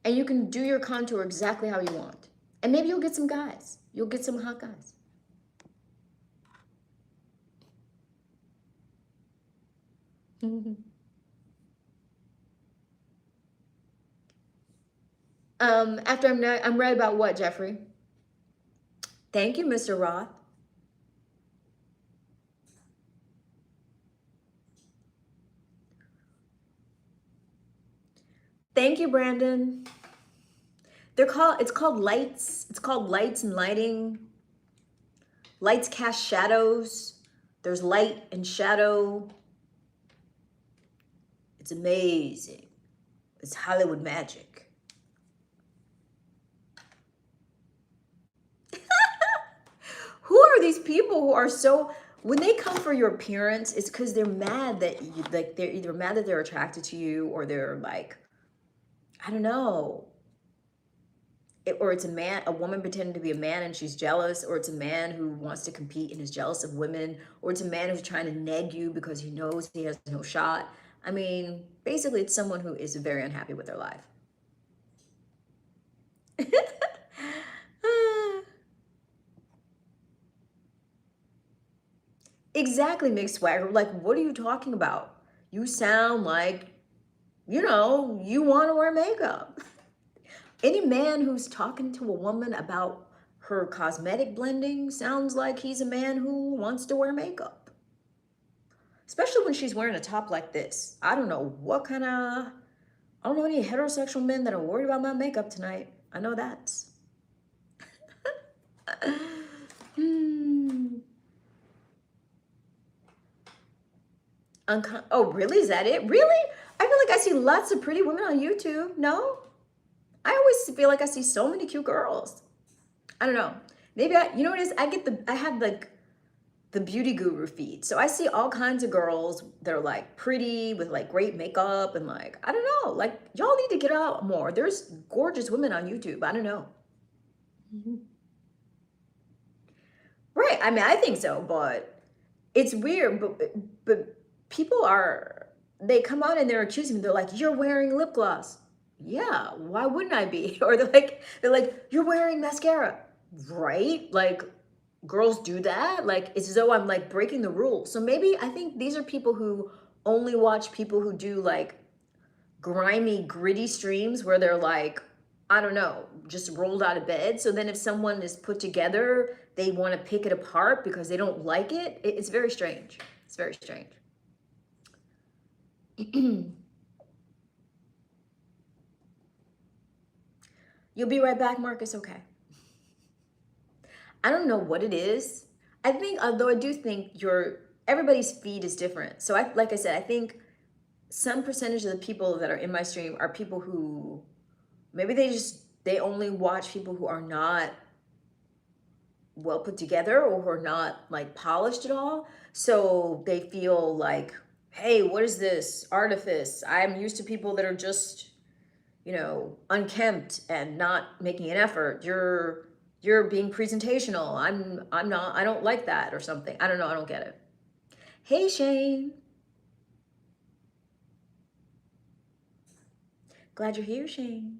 and you can do your contour exactly how you want. And maybe you'll get some guys. You'll get some hot guys. After I'm right about what, Jeffrey? Thank you, Mr. Roth. Thank you, Brandon. it's called lights. It's called lights and lighting. Lights cast shadows. There's light and shadow. It's amazing. It's Hollywood magic. Who are these people who are so, when they come for your appearance, it's because they're mad that you, like, they're either mad that they're attracted to you, or they're like, I don't know. Or it's a woman pretending to be a man and she's jealous, or it's a man who wants to compete and is jealous of women, or it's a man who's trying to neg you because he knows he has no shot. I mean, basically, it's someone who is very unhappy with their life. Exactly, Mick Swagger. Like, what are you talking about? You sound like, you want to wear makeup. Any man who's talking to a woman about her cosmetic blending sounds like he's a man who wants to wear makeup. Especially when she's wearing a top like this. I don't know any heterosexual men that are worried about my makeup tonight. I know that. Oh, really? Is that it? Really? I feel like I see lots of pretty women on YouTube. No? I always feel like I see so many cute girls. I don't know. Maybe you know what it is? I have like the beauty guru feed. So I see all kinds of girls that are like pretty with like great makeup and like, I don't know, like y'all need to get out more. There's gorgeous women on YouTube. I don't know. Right. I mean, I think so, but it's weird. But people they come out and they're accusing me. They're like, you're wearing lip gloss. Yeah, why wouldn't I be? Or they're like, you're wearing mascara. Right? Like, girls do that. Like, it's as though I'm like breaking the rules. So maybe I think these are people who only watch people who do like grimy, gritty streams where they're like, I don't know, just rolled out of bed. So then if someone is put together, they want to pick it apart because they don't like it. It's very strange. It's very strange. You'll be right back, Marcus. Okay. I don't know what it is. I think, although I do think everybody's feed is different. So like I said, I think some percentage of the people that are in my stream are people who maybe they only watch people who are not well put together or who are not like polished at all. So they feel like, hey, what is this artifice? I'm used to people that are just, unkempt and not making an effort. You're being presentational. I'm not, I don't like that or something. I don't know. I don't get it. Hey, Shane. Glad you're here, Shane.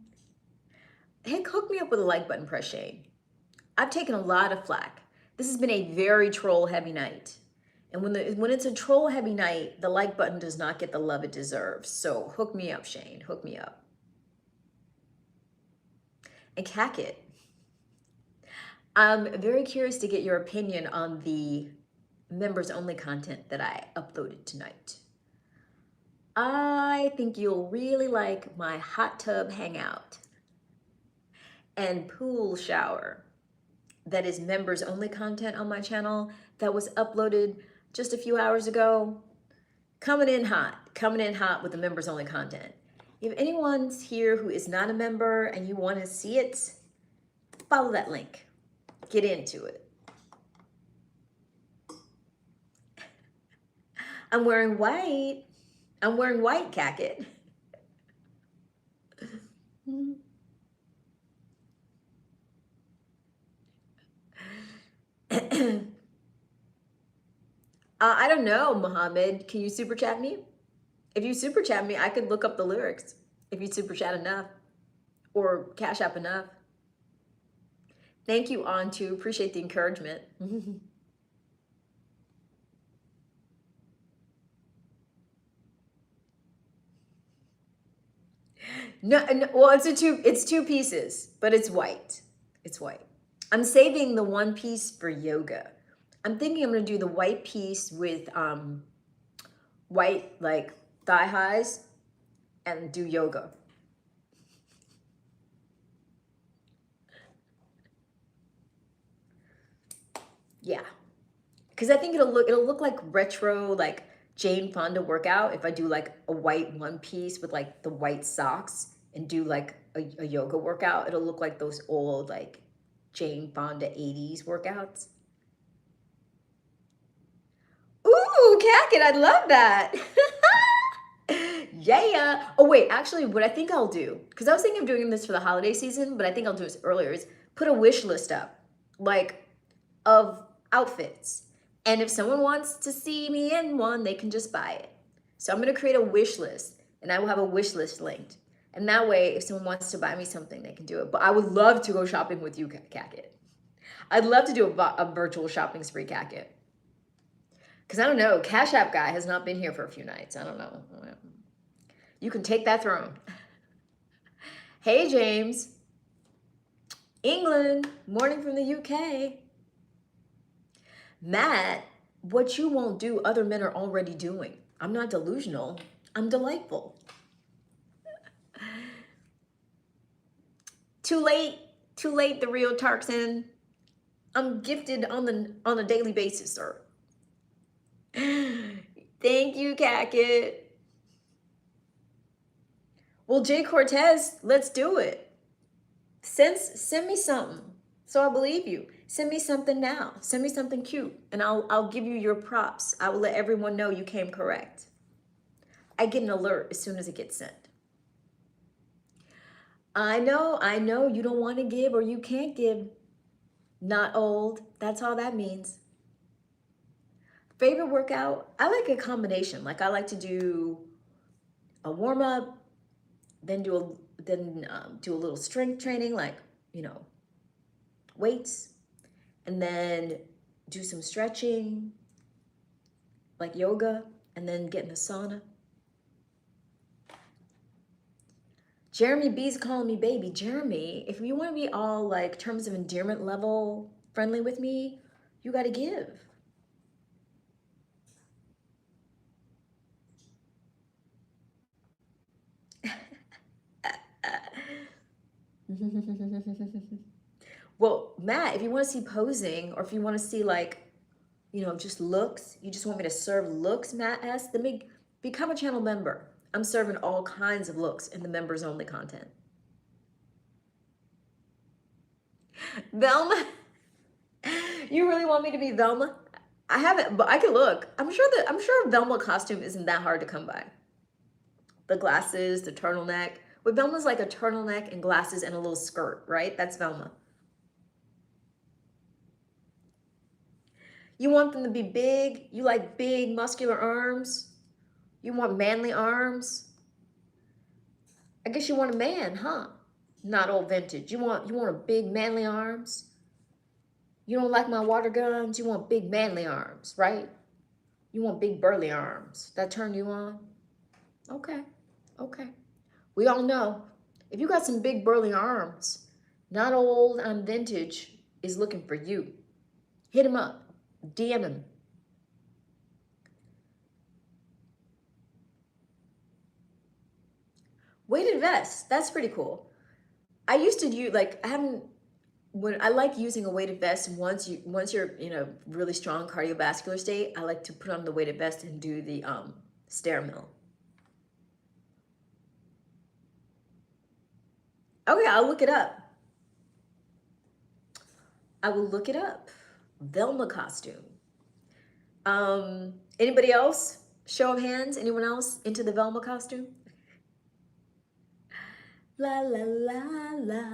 Hey, hook me up with a like button press, Shane. I've taken a lot of flack. This has been a very troll heavy night. And when it's a troll heavy night, the like button does not get the love it deserves. So hook me up, Shane. Hook me up. And Cackit, I'm very curious to get your opinion on the members only content that I uploaded tonight. I think you'll really like my hot tub hangout and pool shower. That is members only content on my channel that was uploaded just a few hours ago. Coming in hot with the members only content. If anyone's here who is not a member and you want to see it, follow that link. Get into it. I'm wearing white. I'm wearing white, Cackit. I don't know, Mohammed. Can you super chat me? If you super chat me, I could look up the lyrics. If you super chat enough or cash app enough. Thank you, Antu. Appreciate the encouragement. No, well, it's two pieces, but it's white. It's white. I'm saving the one piece for yoga. I'm thinking I'm gonna do the white piece with white like thigh highs and do yoga. Yeah. Because I think it'll look like retro, like Jane Fonda workout if I do like a white one piece with like the white socks and do like a yoga workout. It'll look like those old like Jane Fonda 80s workouts. Ooh, Kakat, I love that. Yeah. Oh wait, actually, what I think I'll do, because I was thinking of doing this for the holiday season, but I think I'll do this earlier, is put a wish list up, like of outfits. And if someone wants to see me in one, they can just buy it. So I'm gonna create a wish list, and I will have a wish list linked. And that way, if someone wants to buy me something, they can do it. But I would love to go shopping with you, Kakat. I'd love to do a virtual shopping spree, Kakat. Because I don't know, Cash App guy has not been here for a few nights. I don't know. You can take that throne. Hey, James. England, morning from the UK. Matt, what you won't do, other men are already doing. I'm not delusional. I'm delightful. Too late, the real Tarkson. I'm gifted on a daily basis, sir. Thank you, Kakat. Well, Jay Cortez, let's do it. Send me something so I believe you. Send me something now. Send me something cute, and I'll give you your props. I will let everyone know you came correct. I get an alert as soon as it gets sent. I know you don't want to give or you can't give. Not old. That's all that means. Favorite workout? I like a combination. Like I like to do a warm up, then do a little strength training, like weights, and then do some stretching, like yoga, and then get in the sauna. Jeremy B's calling me baby. Jeremy, if you want to be all like terms of endearment level friendly with me, you got to give. Well, Matt, if you want to see posing or if you want to see like, just looks, you just want me to serve looks, Matt S, then become a channel member. I'm serving all kinds of looks in the members only content. Velma, you really want me to be Velma? I haven't, but I can look. I'm sure Velma costume isn't that hard to come by. The glasses, the turtleneck. But Velma's like a turtleneck and glasses and a little skirt, right? That's Velma. You want them to be big? You like big muscular arms? You want manly arms? I guess you want a man, huh? Not old vintage. You want a big manly arms? You don't like my water guns? You want big manly arms, right? You want big burly arms. That turn you on? Okay. Okay. We all know if you got some big burly arms, not old, I'm vintage is looking for you. Hit him up. DM him. Weighted vest. That's pretty cool. I used to use like I haven't when I like using a weighted vest once you're in a really strong cardiovascular state, I like to put on the weighted vest and do the stair mill. Okay, I'll look it up. I will look it up. Velma costume. Anybody else? Show of hands. Anyone else into the Velma costume? La la la la.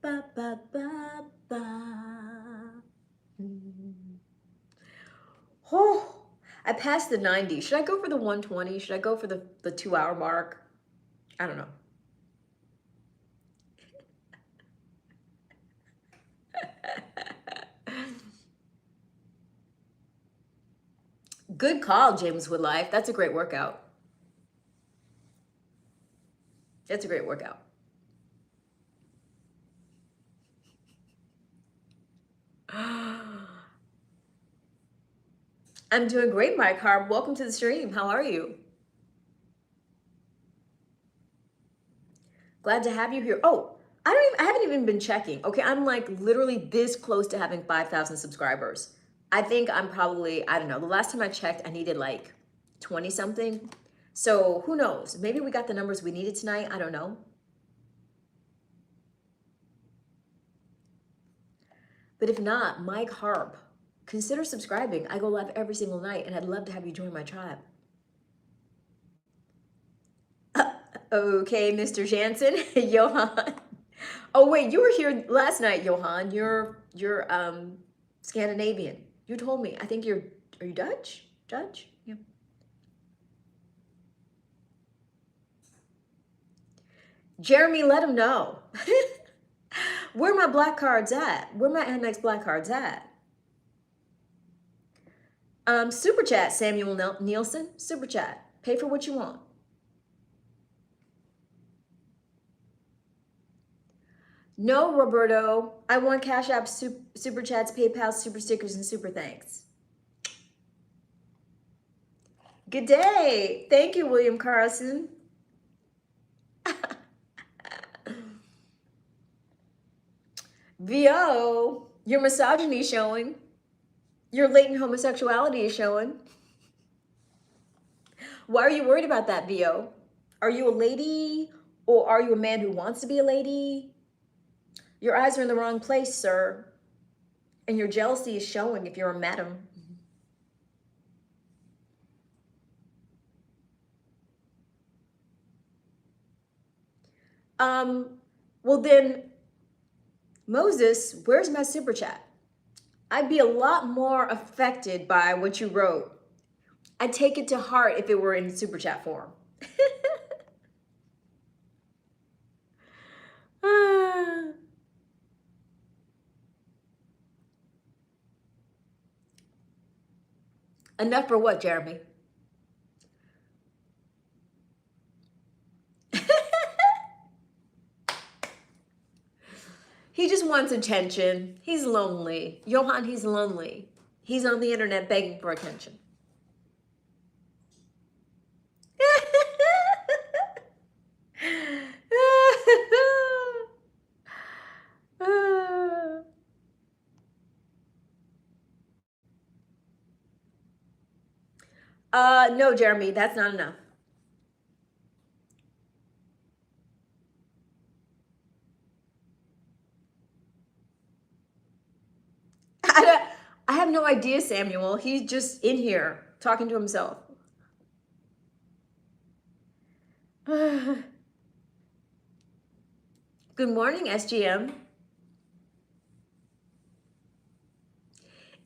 Ba ba ba ba. Oh, I passed the 90. Should I go for the 120? Should I go for the 2-hour mark? I don't know. Good call, James Woodlife. That's a great workout. That's a great workout. I'm doing great, Mike Harb. Welcome to the stream. How are you? Glad to have you here. Oh, I haven't even been checking. Okay, I'm like literally this close to having 5,000 subscribers. I think I'm probably, I don't know. The last time I checked, I needed like 20 something. So who knows? Maybe we got the numbers we needed tonight. I don't know. But if not, Mike Harp, consider subscribing. I go live every single night and I'd love to have you join my tribe. Okay, Mr. Jansen, Johan. Oh wait, you were here last night, Johan. You're Scandinavian. You told me. I think are you Dutch? Dutch? Yeah. Jeremy, let him know. Where my black cards at? Where my Amex black cards at? Super chat, Samuel Nielsen. Super chat. Pay for what you want. No, Roberto. I want Cash App, Super Chats, PayPal, Super Stickers, and Super Thanks. Good day. Thank you, William Carlson. VO, your misogyny is showing. Your latent homosexuality is showing. Why are you worried about that, VO? Are you a lady or are you a man who wants to be a lady? Your eyes are in the wrong place, sir. And your jealousy is showing if you're a madam. Well then, Moses, where's my super chat? I'd be a lot more affected by what you wrote. I'd take it to heart if it were in super chat form. Enough for what, Jeremy? He just wants attention. He's lonely. Johan, he's lonely. He's on the internet begging for attention. No, Jeremy, that's not enough. I have no idea, Samuel. He's just in here talking to himself. Good morning, SGM.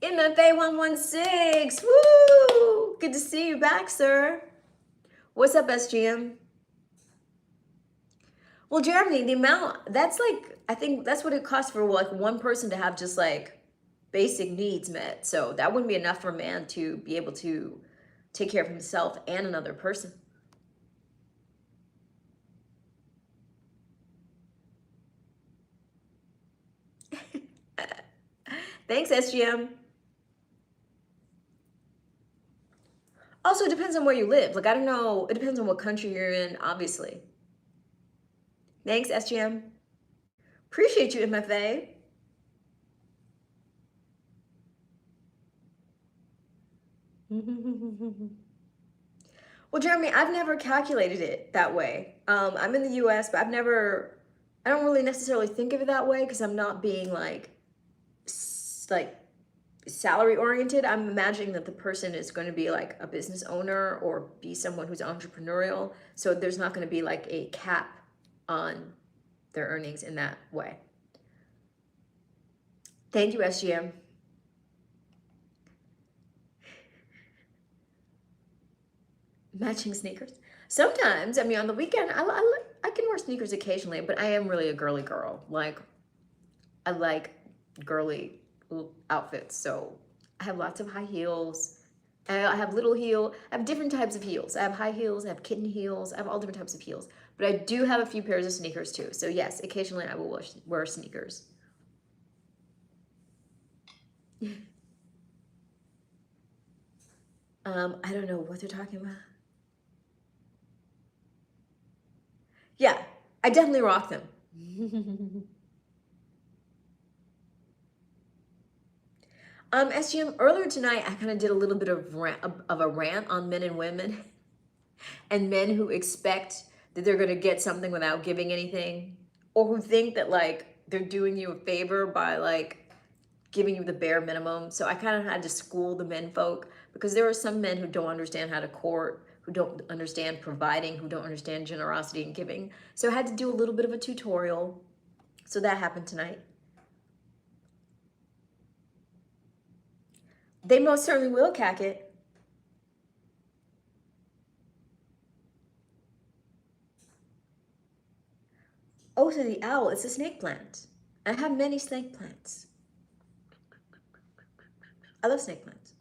MFA 116. Woo! Good to see you back, sir. What's up, SGM? Well, Jeremy, the amount, that's like, I think that's what it costs for like one person to have just like basic needs met. So that wouldn't be enough for a man to be able to take care of himself and another person. Thanks, SGM. Also, it depends on where you live. Like, I don't know. It depends on what country you're in, obviously. Thanks, SGM. Appreciate you, MFA. Well, Jeremy, I've never calculated it that way. I'm in the US, but I don't really necessarily think of it that way because I'm not being like salary oriented. I'm imagining that the person is going to be like a business owner or be someone who's entrepreneurial. So there's not going to be like a cap on their earnings in that way. Thank you, SGM. Matching sneakers. Sometimes, I mean, on the weekend, I can wear sneakers occasionally, but I am really a girly girl. Like, I like girly outfits. So I have lots of high heels. I have little heel. I have different types of heels. I have high heels. I have kitten heels. I have all different types of heels. But I do have a few pairs of sneakers too. So yes, occasionally I will wear sneakers. I don't know what they're talking about. Yeah, I definitely rock them. SGM, earlier tonight, I kind of did a little bit of a rant on men and women and men who expect that they're going to get something without giving anything, or who think that like they're doing you a favor by like giving you the bare minimum. So I kind of had to school the men folk, because there are some men who don't understand how to court, who don't understand providing, who don't understand generosity and giving. So I had to do a little bit of a tutorial. So that happened tonight. They most certainly will, cack it. Oh, so the owl, it's a snake plant. I have many snake plants. I love snake plants.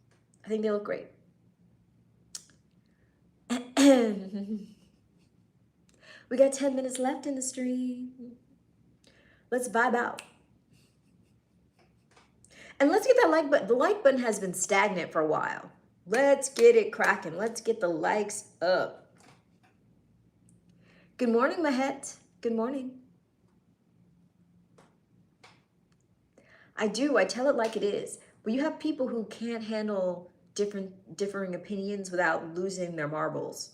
I think they look great. We got 10 minutes left in the stream. Let's vibe out. And let's get that like button. The like button has been stagnant for a while. Let's get it cracking. Let's get the likes up. Good morning, Mahet. Good morning. I do. I tell it like it is. But you have people who can't handle differing opinions without losing their marbles.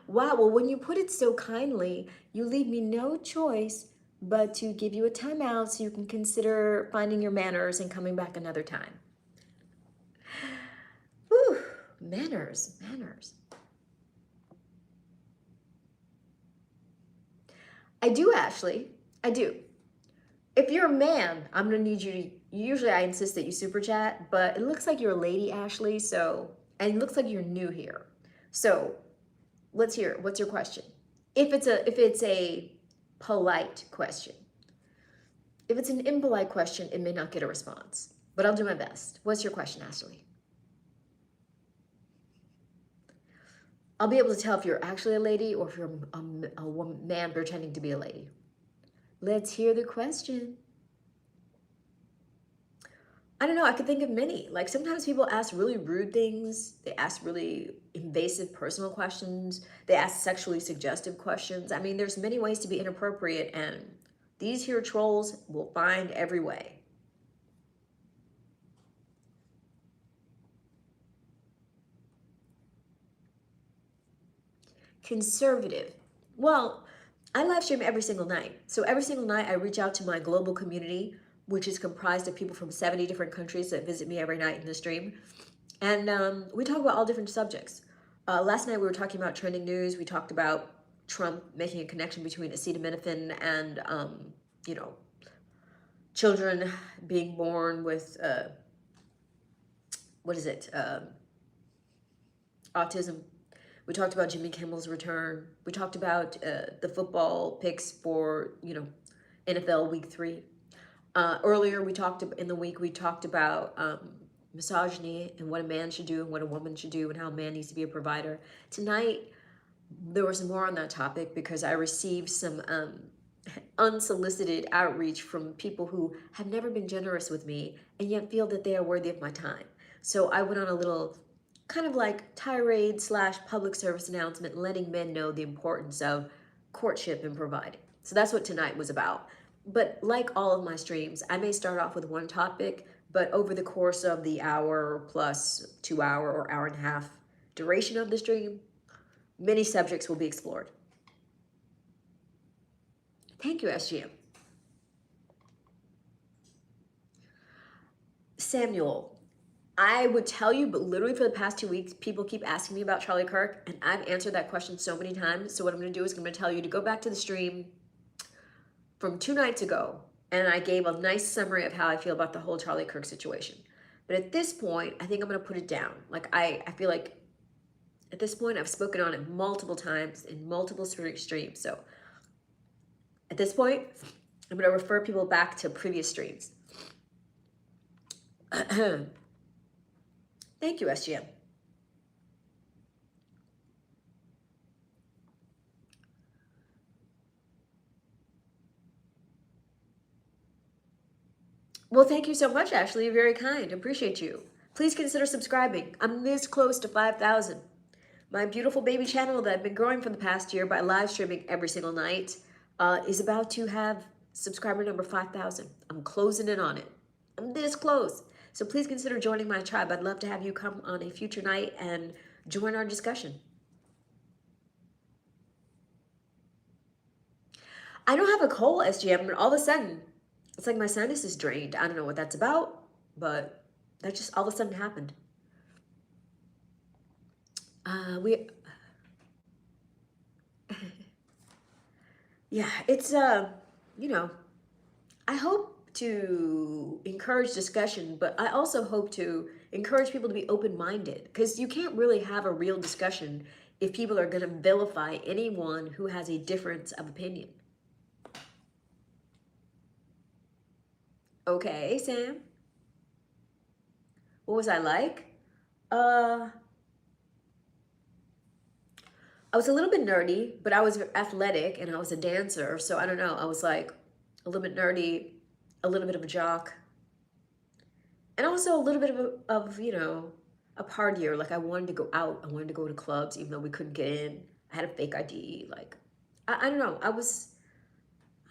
Wow, well, when you put it so kindly, you leave me no choice but to give you a timeout so you can consider finding your manners and coming back another time. Whew, manners. I do, Ashley. I do. If you're a man, I'm gonna need you to, usually I insist that you super chat, but it looks like you're a lady, Ashley, so, and it looks like you're new here. So let's hear it. What's your question? If it's a polite question. If it's an impolite question, it may not get a response, but I'll do my best. What's your question, Ashley? I'll be able to tell if you're actually a lady or if you're a man pretending to be a lady. Let's hear the question. I don't know, I could think of many. Like sometimes people ask really rude things. They ask really invasive personal questions. They ask sexually suggestive questions. I mean, there's many ways to be inappropriate, and these here trolls will find every way. Conservative. Well, I live stream every single night. So every single night I reach out to my global community, which is comprised of people from 70 different countries that visit me every night in the stream. And we talk about all different subjects. Last night we were talking about trending news. We talked about Trump making a connection between acetaminophen and, you know, children being born with, autism. We talked about Jimmy Kimmel's return. We talked about the football picks for, you know, NFL Week 3. Earlier in the week, we talked about misogyny and what a man should do and what a woman should do and how a man needs to be a provider. Tonight, there was more on that topic because I received some unsolicited outreach from people who have never been generous with me and yet feel that they are worthy of my time. So I went on a little kind of like tirade / public service announcement, letting men know the importance of courtship and providing. So that's what tonight was about. But like all of my streams, I may start off with one topic, but over the course of the hour plus 2 hour or hour and a half duration of the stream, many subjects will be explored. Thank you, SGM. Samuel, I would tell you, but literally for the past 2 weeks, people keep asking me about Charlie Kirk, and I've answered that question so many times. So what I'm going to do is I'm going to tell you to go back to the stream from 2 nights ago, and I gave a nice summary of how I feel about the whole Charlie Kirk situation. But at this point, I think I'm going to put it down. Like I feel like at this point, I've spoken on it multiple times in multiple streams. So at this point, I'm going to refer people back to previous streams. Thank you, SGM. Well, thank you so much, Ashley. You're very kind. Appreciate you. Please consider subscribing. I'm this close to 5,000. My beautiful baby channel that I've been growing for the past year by live streaming every single night is about to have subscriber number 5,000. I'm closing in on it. I'm this close. So please consider joining my tribe. I'd love to have you come on a future night and join our discussion. I don't have a cold, SGM, and all of a sudden, it's like my sinus is drained. I don't know what that's about, but that just all of a sudden happened. We Yeah, it's you know, I hope to encourage discussion, but I also hope to encourage people to be open-minded because you can't really have a real discussion if people are going to vilify anyone who has a difference of opinion. Okay, Sam. What was I like? Uh, I was a little bit nerdy, but I was athletic and I was a dancer, so I don't know. I was like a little bit nerdy, a little bit of a jock, and also a little bit of a partier. Like I wanted to go out, I wanted to go to clubs even though we couldn't get in. I had a fake ID. Like I don't know. I was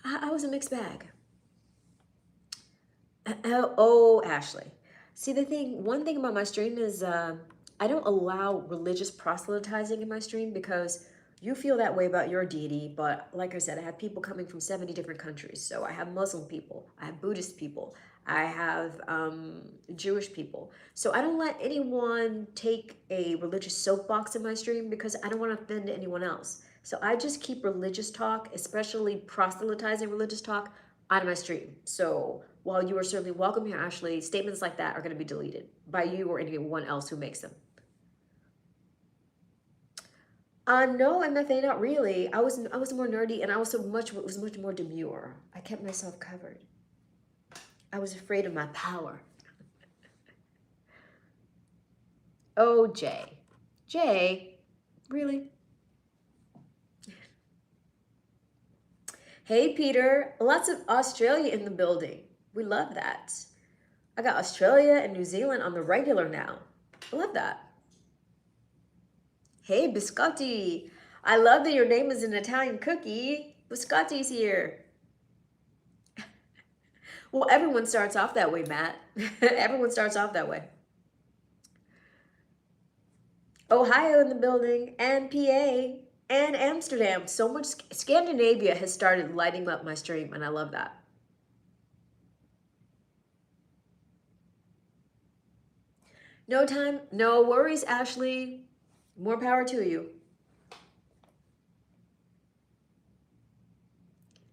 a mixed bag. Oh, Ashley. See, one thing about my stream is I don't allow religious proselytizing in my stream because you feel that way about your deity. But like I said, I have people coming from 70 different countries. So I have Muslim people, I have Buddhist people, I have Jewish people. So I don't let anyone take a religious soapbox in my stream because I don't want to offend anyone else. So I just keep religious talk, especially proselytizing religious talk, out of my stream. So while you are certainly welcome here, Ashley, statements like that are going to be deleted by you or anyone else who makes them. No, MFA, not really. I was more nerdy, and I was much more demure. I kept myself covered. I was afraid of my power. Oh, Jay, really? Hey, Peter, lots of Australia in the building. We love that. I got Australia and New Zealand on the regular now. I love that. Hey, Biscotti. I love that your name is an Italian cookie. Biscotti's here. Well, everyone starts off that way, Matt. Everyone starts off that way. Ohio in the building, and PA, and Amsterdam. So much Scandinavia has started lighting up my stream, and I love that. No time, no worries, Ashley. More power to you.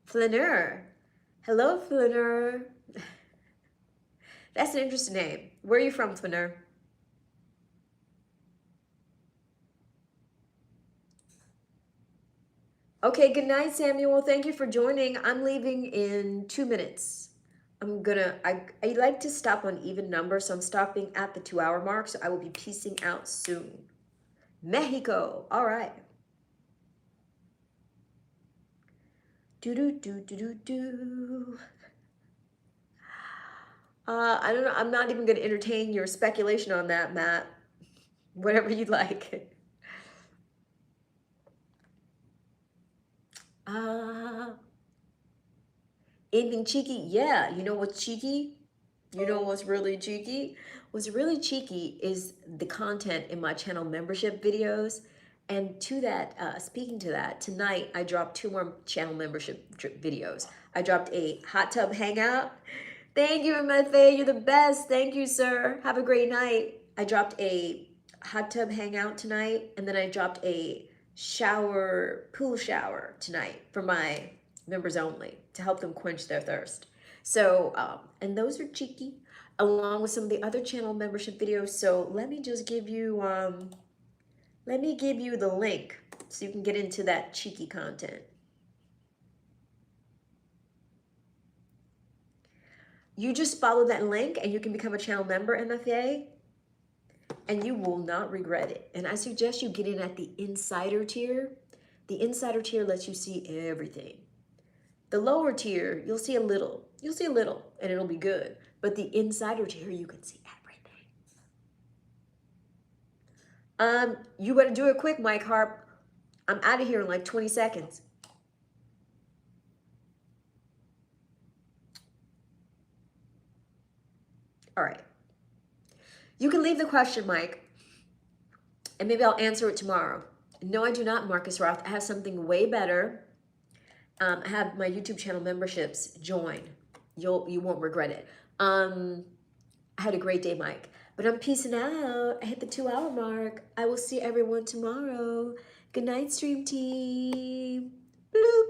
Flaneur. Hello, Flaneur. That's an interesting name. Where are you from, Flaneur? Okay, good night, Samuel. Thank you for joining. I'm leaving in 2 minutes. I like to stop on even numbers, so I'm stopping at the 2-hour mark, so I will be peacing out soon. Mexico, all right. Do. I don't know, I'm not even gonna entertain your speculation on that, Matt. Whatever you'd like. Anything cheeky? Yeah, you know what's cheeky? You know what's really cheeky? What's really cheeky is the content in my channel membership videos. And to that, speaking to that, tonight I dropped 2 more channel membership videos. I dropped a hot tub hangout. Thank you, MFA. You're the best. Thank you, sir. Have a great night. I dropped a hot tub hangout tonight, and then I dropped a pool shower tonight for my members only to help them quench their thirst. So, and those are cheeky, along with some of the other channel membership videos. So let me just give you, the link so you can get into that cheeky content. You just follow that link and you can become a channel member, MFA, and you will not regret it. And I suggest you get in at the insider tier. The insider tier lets you see everything. The lower tier, you'll see a little. You'll see a little, and it'll be good. But the insider tier, you can see everything. You better do it quick, Mike Harp. I'm out of here in like 20 seconds. All right. You can leave the question, Mike, and maybe I'll answer it tomorrow. No, I do not, Marcus Roth. I have something way better. I have my YouTube channel memberships. Join. You won't regret it. I had a great day, Mike. But I'm peacing out. I hit the 2-hour mark. I will see everyone tomorrow. Good night, stream team. Bloop.